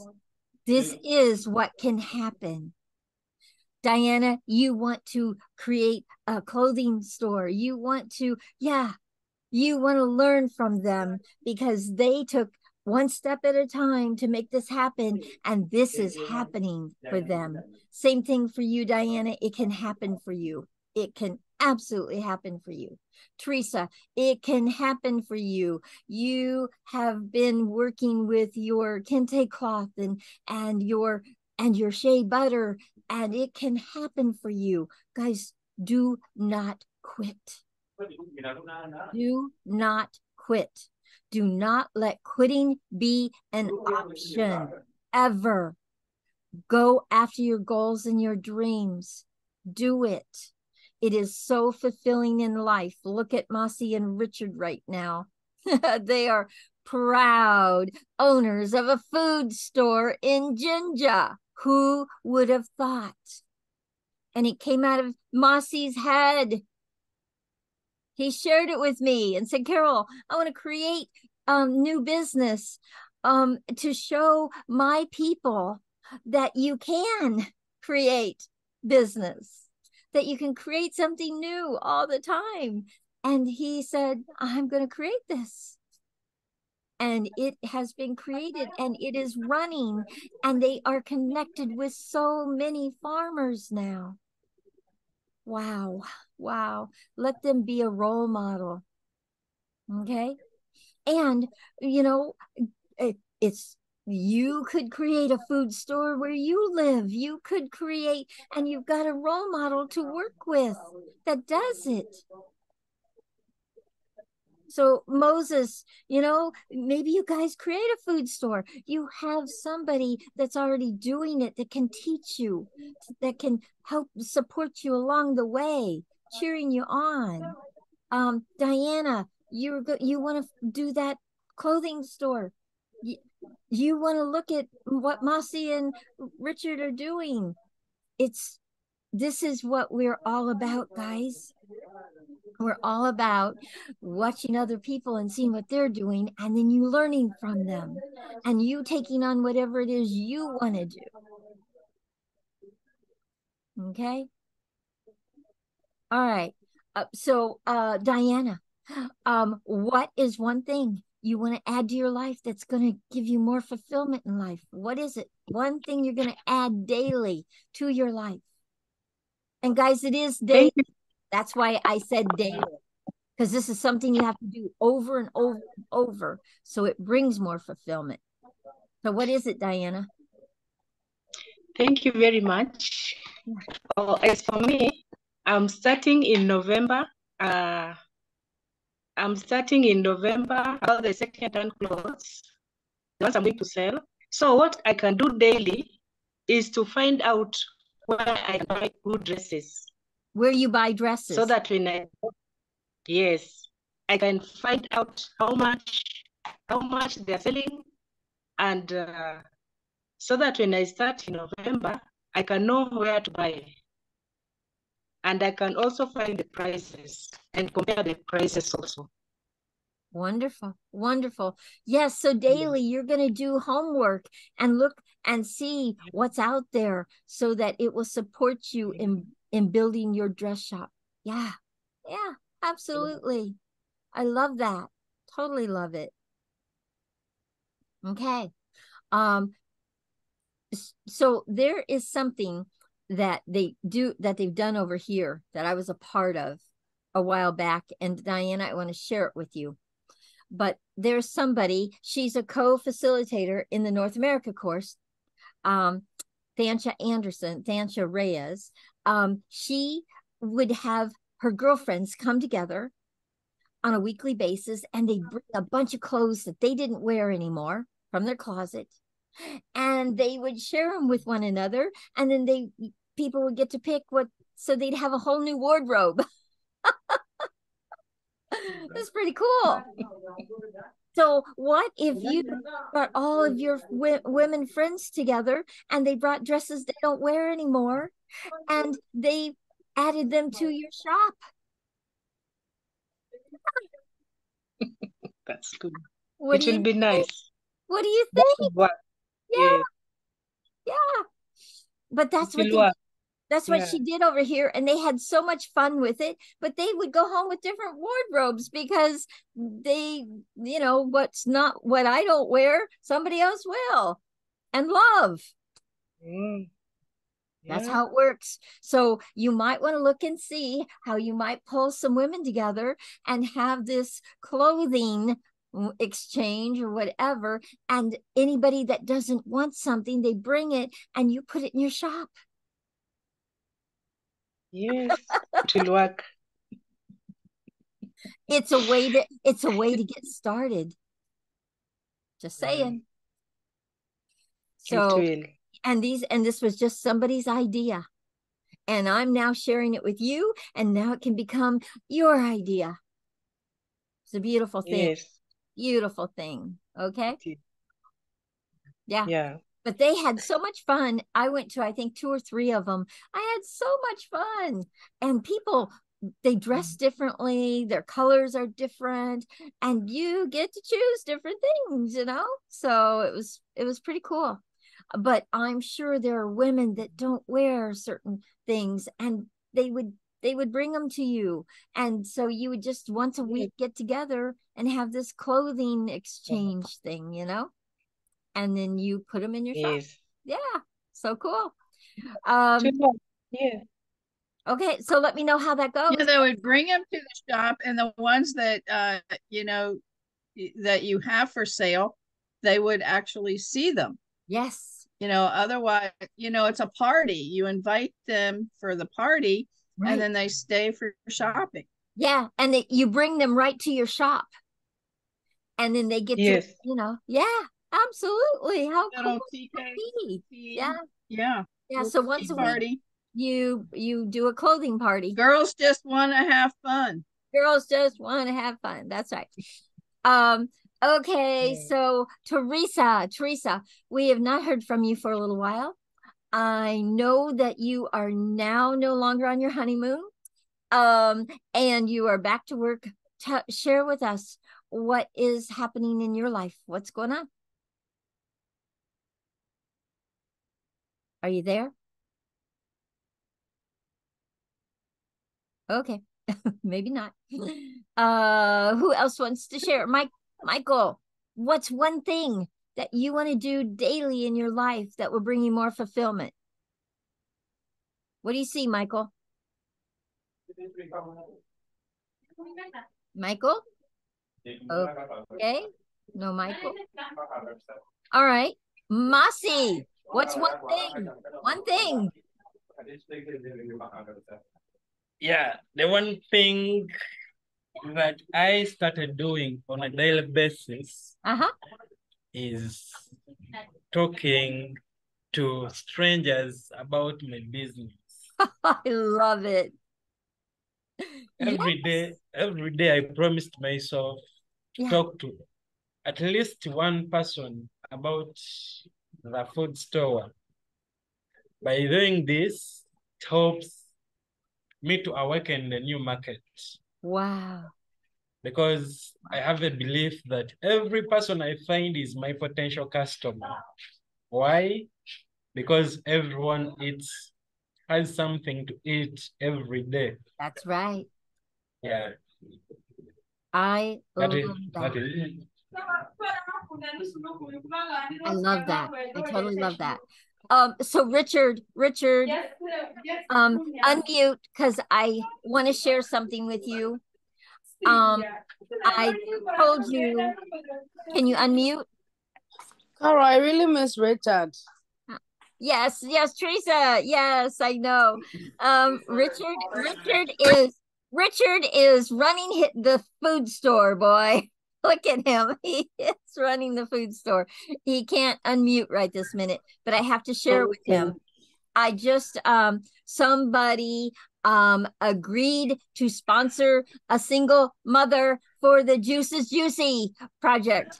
this is what can happen. Diana, you want to create a clothing store. You want to, you want to learn from them because they took one step at a time to make this happen. And this is happening for them. Same thing for you, Diana. It can happen for you. It can absolutely happen for you. Teresa, it can happen for you. You have been working with your kente cloth and your shea butter, and it can happen for you. Guys, do not quit. Do not quit. Do not let quitting be an option ever. Go after your goals and your dreams. Do it. It is so fulfilling in life. Look at Masi and Richard right now. They are proud owners of a food store in Jinja. Who would have thought? And it came out of Masi's head. He shared it with me and said, Carol, I want to create new business to show my people that you can create business, that you can create something new all the time. And he said, I'm going to create this. And it has been created and it is running, and they are connected with so many farmers now. Wow. Wow. Let them be a role model. Okay. And, you know, it's, you could create a food store where you live. You could create, and you've got a role model to work with that does it. So Moses, you know, maybe you guys create a food store. You have somebody that's already doing it that can teach you, that can help support you along the way, cheering you on. Diana, you want to do that clothing store. You want to look at what Mossy and Richard are doing. This is what we're all about, guys. We're all about watching other people and seeing what they're doing, and then you learning from them and you taking on whatever it is you want to do. Okay. All right. So Diana, what is one thing you want to add to your life that's going to give you more fulfillment in life? What is it? One thing you're going to add daily to your life. And guys, it is daily. That's why I said daily, because this is something you have to do over and over and over, so it brings more fulfillment. So what is it, Diana? Thank you very much. As for me, I'm starting in November. All the second-hand clothes, the ones I'm going to sell. So what I can do daily is to find out where I buy good dresses. Where you buy dresses. So that when I can find out how much they're selling, and so that when I start in November, I can know where to buy. And I can also find the prices and compare the prices also. Wonderful. Wonderful. Yes. So daily you're going to do homework and look and see what's out there so that it will support you in building your dress shop. Yeah. Yeah, absolutely. I love that. Totally love it. Okay. So there is something that they've done over here that I was a part of a while back. And Diana, I want to share it with you. But there's somebody, she's a co-facilitator in the North America course, Thancia Reyes. She would have her girlfriends come together on a weekly basis, and they'd bring a bunch of clothes that they didn't wear anymore from their closet, and they would share them with one another, and then people would get to pick so they'd have a whole new wardrobe. That's pretty cool. So what if you brought all of your women friends together and they brought dresses they don't wear anymore and they added them to your shop? That's good. It will be nice. What do you think? Yeah. Yeah. But that's what she did over here, and they had so much fun with it. But they would go home with different wardrobes because they, what's not what I don't wear, somebody else will and love. That's how it works. So you might want to look and see how you might pull some women together and have this clothing exchange or whatever. And anybody that doesn't want something, they bring it and you put it in your shop. Yes, it will work. It's a way to get started. Just saying. So, and this was just somebody's idea. And I'm now sharing it with you, and now it can become your idea. It's a beautiful thing. Yes. Beautiful thing. Okay. Yeah. Yeah. But they had so much fun. I went to, I think, 2 or 3 of them. I had so much fun. And people, they dress differently. Their colors are different. And you get to choose different things, So it was pretty cool. But I'm sure there are women that don't wear certain things, and they would bring them to you. And so you would just once a week get together and have this clothing exchange thing, and then you put them in your shop. Yeah. So cool. Yeah. Okay. So let me know how that goes. Yeah, they would bring them to the shop, and the ones that, that you have for sale, they would actually see them. Yes. Otherwise, it's a party. You invite them for the party, right, and then they stay for shopping. Yeah. And you bring them right to your shop. and then they get Yes. to, yeah, absolutely. How cool Little would tea that cake. be? Tea. Yeah. Yeah. Yeah. So Tea once a week, party. you do a clothing party. Girls just want to have fun. Girls just want to have fun. That's right. Okay, so Teresa, we have not heard from you for a little while. I know that you are now no longer on your honeymoon, and you are back to work. Share with us what is happening in your life. What's going on? Are you there? Okay, maybe not. Who else wants to share? Michael, what's one thing that you want to do daily in your life that will bring you more fulfillment? What do you see, Michael? Michael? Okay. No, Michael. All right. Mossy, what's one thing? One thing. Yeah, the one thing that I started doing on a daily basis is talking to strangers about my business. I love it. Every day I promised myself to talk to at least one person about the food store. By doing this, it helps me to awaken the new market. Wow. Because I have a belief that every person I find is my potential customer. Why? Because everyone has something to eat every day. That's right. Yeah. I love that. That is it. I love that. I totally love that. So Richard, unmute because I want to share something with you. I told you, can you unmute? Carol, I really miss Richard. Yes, Teresa. Yes, I know. Richard is running the food store, boy. Look at him. He is running the food store. He can't unmute right this minute, but I have to share with him. I just somebody agreed to sponsor a single mother for the Juices Juicy project.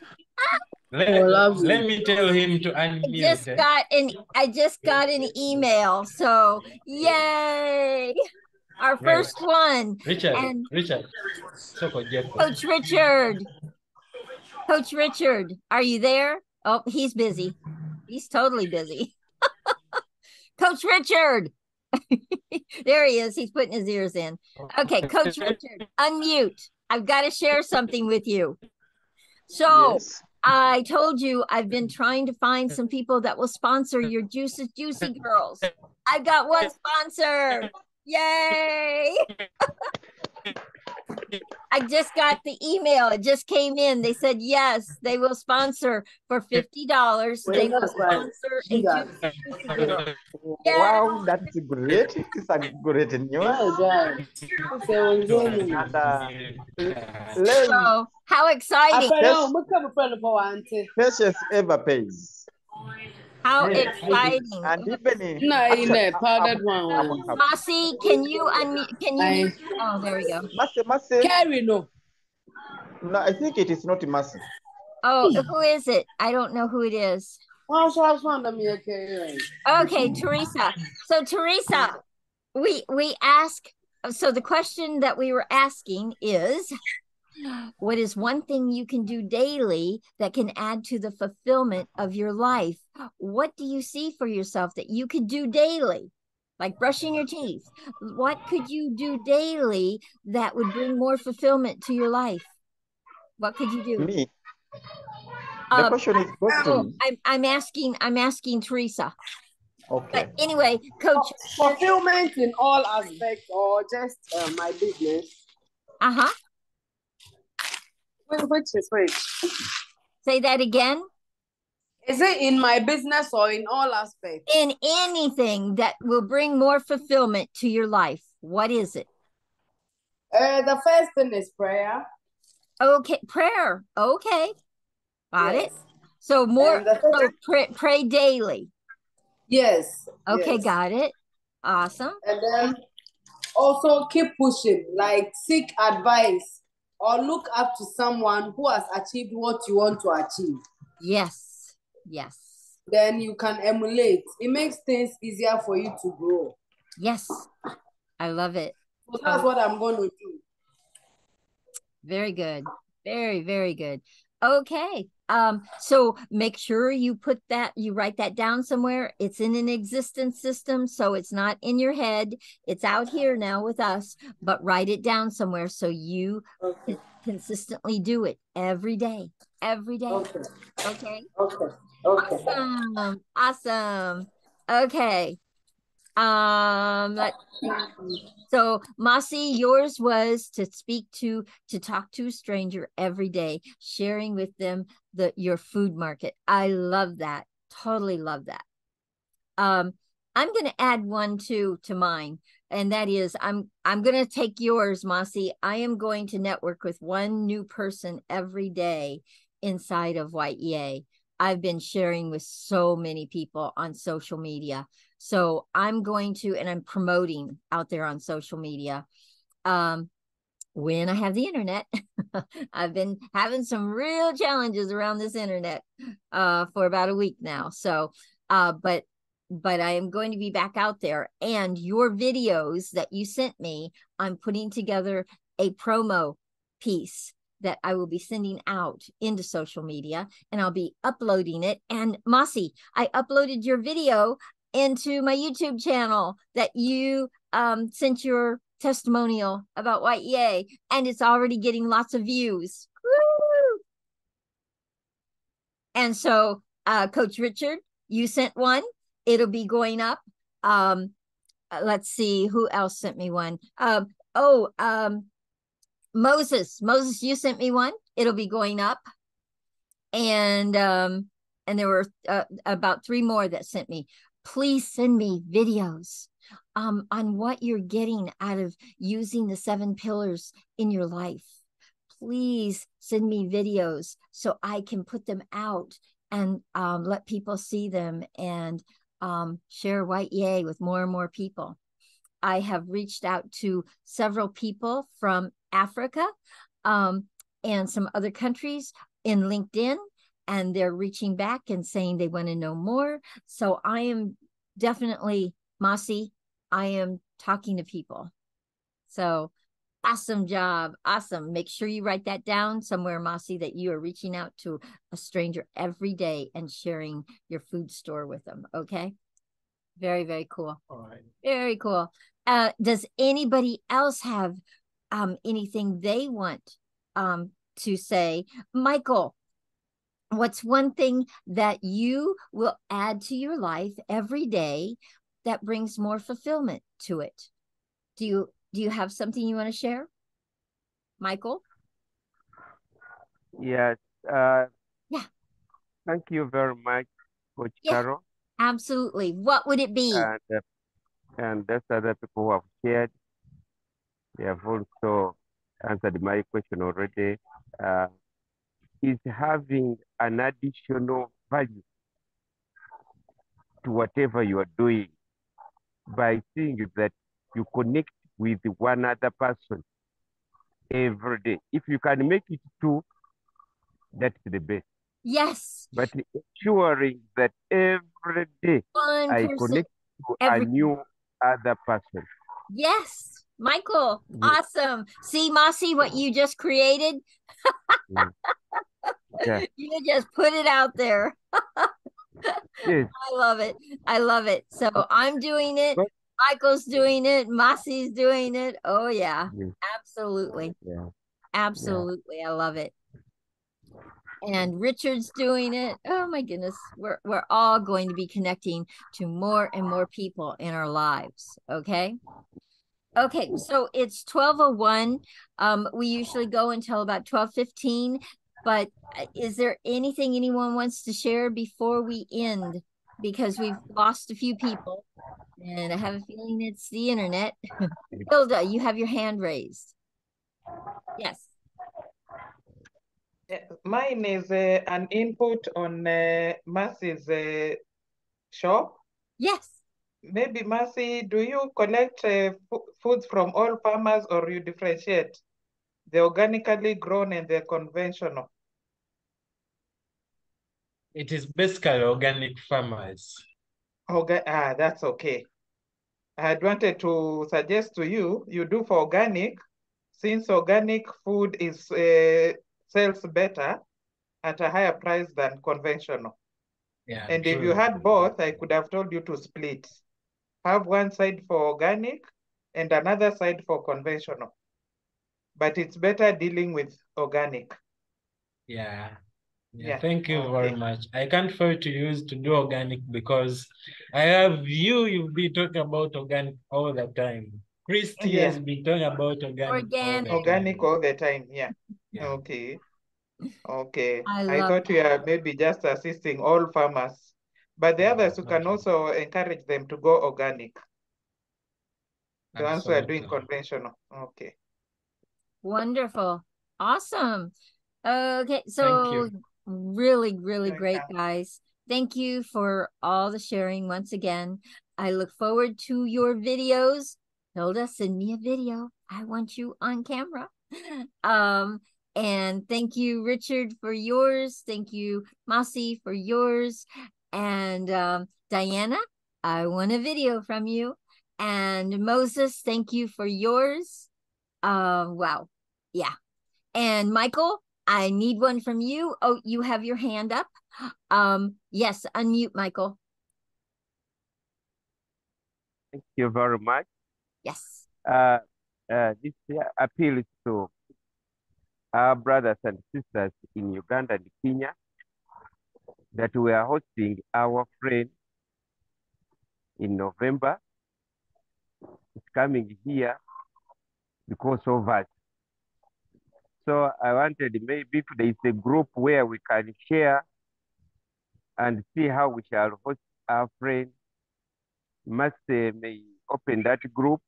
Let me tell him to unmute. I just got an email. So yay! Our first one. Richard. Coach Richard, are you there? Oh, he's busy. He's totally busy. Coach Richard. There he is. He's putting his ears in. Okay, Coach Richard, unmute. I've got to share something with you. So I told you I've been trying to find some people that will sponsor your Juices Juicy Girls. I've got one sponsor. Yay! I just got the email. It just came in. They said, yes, they will sponsor for $50. They will sponsor a Juicy Girl. Wow, that's great. It's a great news. So, how exciting. Patience ever pays. How exciting. And even Mossy, can you unmute? Oh, there we go. Mercy. Carry no, I think it is not Mercy. Oh, who is it? I don't know who it is. Okay, Teresa. So Teresa, we ask, so the question that we were asking is, what is one thing you can do daily that can add to the fulfillment of your life? What do you see for yourself that you could do daily? Like brushing your teeth. What could you do daily that would bring more fulfillment to your life? What could you do? Me. The question is to me. I'm asking Teresa. Okay. But anyway, Coach. Fulfillment in all aspects or just my business? Which is which? Say that again. Is it in my business or in all aspects? In anything that will bring more fulfillment to your life. What is it? The first thing is prayer. Okay, prayer. Okay, got Yes. it. So more, And the so second, pray daily. yes, Okay, yes. got it. Awesome. And then also keep pushing, like seek advice or look up to someone who has achieved what you want to achieve. Yes, yes, Then you can emulate. It makes things easier for you to grow. yes. I love it. So that's what I'm going to do. Very good. Very, very good. Okay. So make sure you write that down somewhere. It's in an existence system, so it's not in your head. It's out here now with us, but write it down somewhere so you Okay. consistently do it every day. Every day. Okay. Okay. Okay. Okay. Awesome. Awesome. Okay. Let's see. So, Mossy, yours was to talk to a stranger every day, sharing with them your food market. I love that. Totally love that. Um, I'm going to add one too to mine, and that is I'm going to take yours, Mossy. I am going to network with one new person every day inside of Y.E.A. I've been sharing with so many people on social media. So I'm going to, and I'm promoting out there on social media. When I have the internet, I've been having some real challenges around this internet for about a week now. So, but I am going to be back out there. And your videos that you sent me, I'm putting together a promo piece that I will be sending out into social media, and I'll be uploading it. And Mossy, I uploaded your video into my YouTube channel that you sent your testimonial about Y.E.A, and it's already getting lots of views. Woo! And so, Coach Richard, you sent one. It'll be going up. Let's see who else sent me one. Moses, you sent me one. It'll be going up. And there were about 3 more that sent me. Please send me videos on what you're getting out of using the 7 pillars in your life. Please send me videos so I can put them out and let people see them and share Y.E.A with more and more people. I have reached out to several people from Africa and some other countries in LinkedIn, and they're reaching back and saying they want to know more. So I am definitely, Mossy, I am talking to people. So awesome job. Awesome. Make sure you write that down somewhere, Mossy, that you are reaching out to a stranger every day and sharing your food store with them. Okay. Very, very cool. All right. Very cool. Does anybody else have anything they want to say? Michael, what's one thing that you will add to your life every day that brings more fulfillment to it? Do you have something you want to share, Michael? Yes. Yeah. Thank you very much, Coach Yeah, Carol, absolutely. What would it be? and that's other people who have shared. They have also answered my question already. Is having an additional value to whatever you are doing by seeing that you connect with one other person every day. If you can make it 2, that's the best. Yes. But ensuring that every day One I person connect to a every new other person. Yes, Michael, Yes. awesome. See, Mossy, what you just created? Mm. Yeah. You just put it out there. Yes. I love it. I love it. So I'm doing it. But, Michael's doing it. Mossy's doing it. Oh, yeah, yes. absolutely. Yeah. Absolutely. I love it. And Richard's doing it. Oh my goodness. We're all going to be connecting to more and more people in our lives. Okay. Okay, so it's 12:01. We usually go until about 12:15, but is there anything anyone wants to share before we end? Because we've lost a few people, and I have a feeling it's the internet. Hilda, you have your hand raised. Yes. Mine is an input on Mercy's shop. Yes. Maybe Mercy, do you collect foods from all farmers or you differentiate the organically grown and the conventional? It is basically organic farmers. Okay, that's okay. I had wanted to suggest to you, you do for organic, since organic food is sells better at a higher price than conventional. Yeah, And if true. you had both, I could have told you to split. Have one side for organic and another side for conventional. But it's better dealing with organic. Yeah. Yeah. Thank you Okay. very much. I can't fail to use to do organic because I have you've been talking about organic all the time. Christy has Yeah. been talking about organic all the Organic time. all the time. Yeah. Yeah. Okay. Okay. I I love thought you are maybe just assisting all farmers, but the others, you not can really. also encourage them to go organic. The ones who are doing Absolutely. conventional. Okay. Wonderful. Awesome. Okay, Thank so you. really, really great, Welcome. guys. Thank you for all the sharing once again. I look forward to your videos. Hilda, send me a video. I want you on camera. Um, and thank you, Richard, for yours. Thank you, Mossy, for yours. And Diana, I want a video from you. And Moses, thank you for yours. Wow. Yeah. And Michael, I need one from you. Oh, you have your hand up. Yes, unmute, Michael. Thank you very much. Yes. This appeals to our brothers and sisters in Uganda and Kenya that we are hosting our friend in November. It's coming here because of us. So I wanted maybe if there is a group where we can share and see how we shall host our friend. Must may open that group.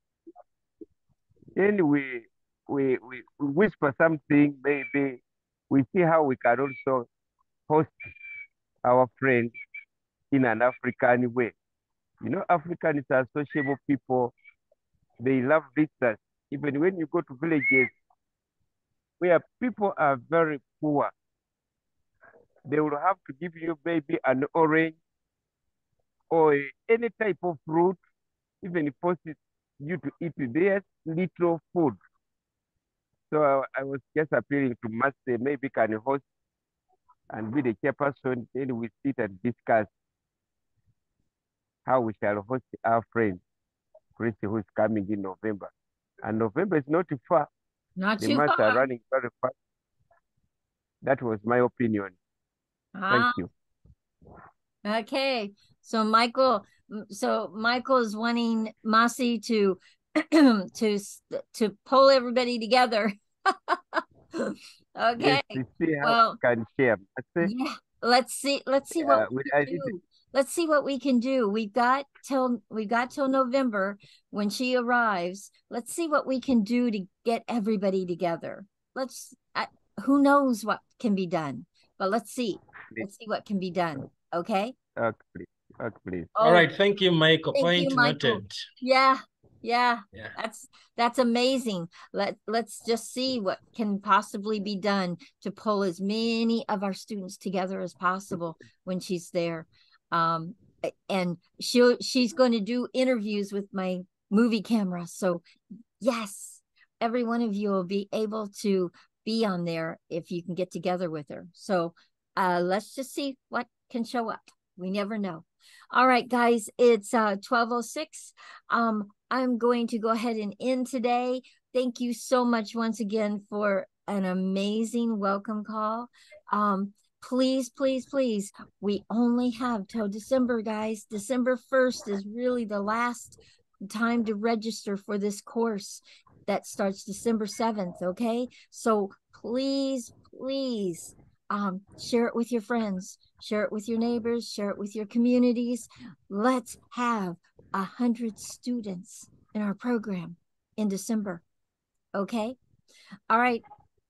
Then we whisper something, maybe we see how we can also host our friend in an African way. You know, Africans are sociable people. They love visitors. Even when you go to villages where people are very poor, they will have to give you maybe an orange or any type of fruit, even force you to eat their little food. So I was just appealing to Master, maybe can host and be the chairperson, then we sit and discuss how we shall host our friend, Christy, who is coming in November. And November is not too far. Not The too months are far. running very fast. That was my opinion. Thank you. Okay. So Michael is wanting Masi to to pull everybody together. Okay. Yes, to see how Well, we can share. yeah, let's see what we I can did do. Let's see what we can do. We've got till November when she arrives. Let's see what we can do to get everybody together. Who knows what can be done, but let's see. Let's see what can be done. Okay. okay, please. Okay, please. All Oh, right. Thank you, Michael. thank you, Point Michael. noted. Yeah, yeah. Yeah. That's amazing. Let's just see what can possibly be done to pull as many of our students together as possible when she's there. And she's going to do interviews with my movie camera. So yes, every one of you will be able to be on there if you can get together with her. So let's just see what can show up. We never know. All right, guys, it's 12:06. I'm going to go ahead and end today. Thank you so much once again for an amazing welcome call. Please, please, please, we only have till December, guys. December 1st is really the last time to register for this course that starts December 7th. Okay. So please, please share it with your friends, share it with your neighbors, share it with your communities. Let's have 100 students in our program in December. Okay. All right.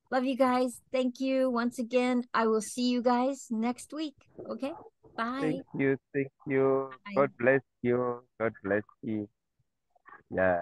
Love you guys. Thank you once again. I will see you guys next week. Okay. Bye. Thank you. Thank you. Bye. God bless you. God bless you. Yeah.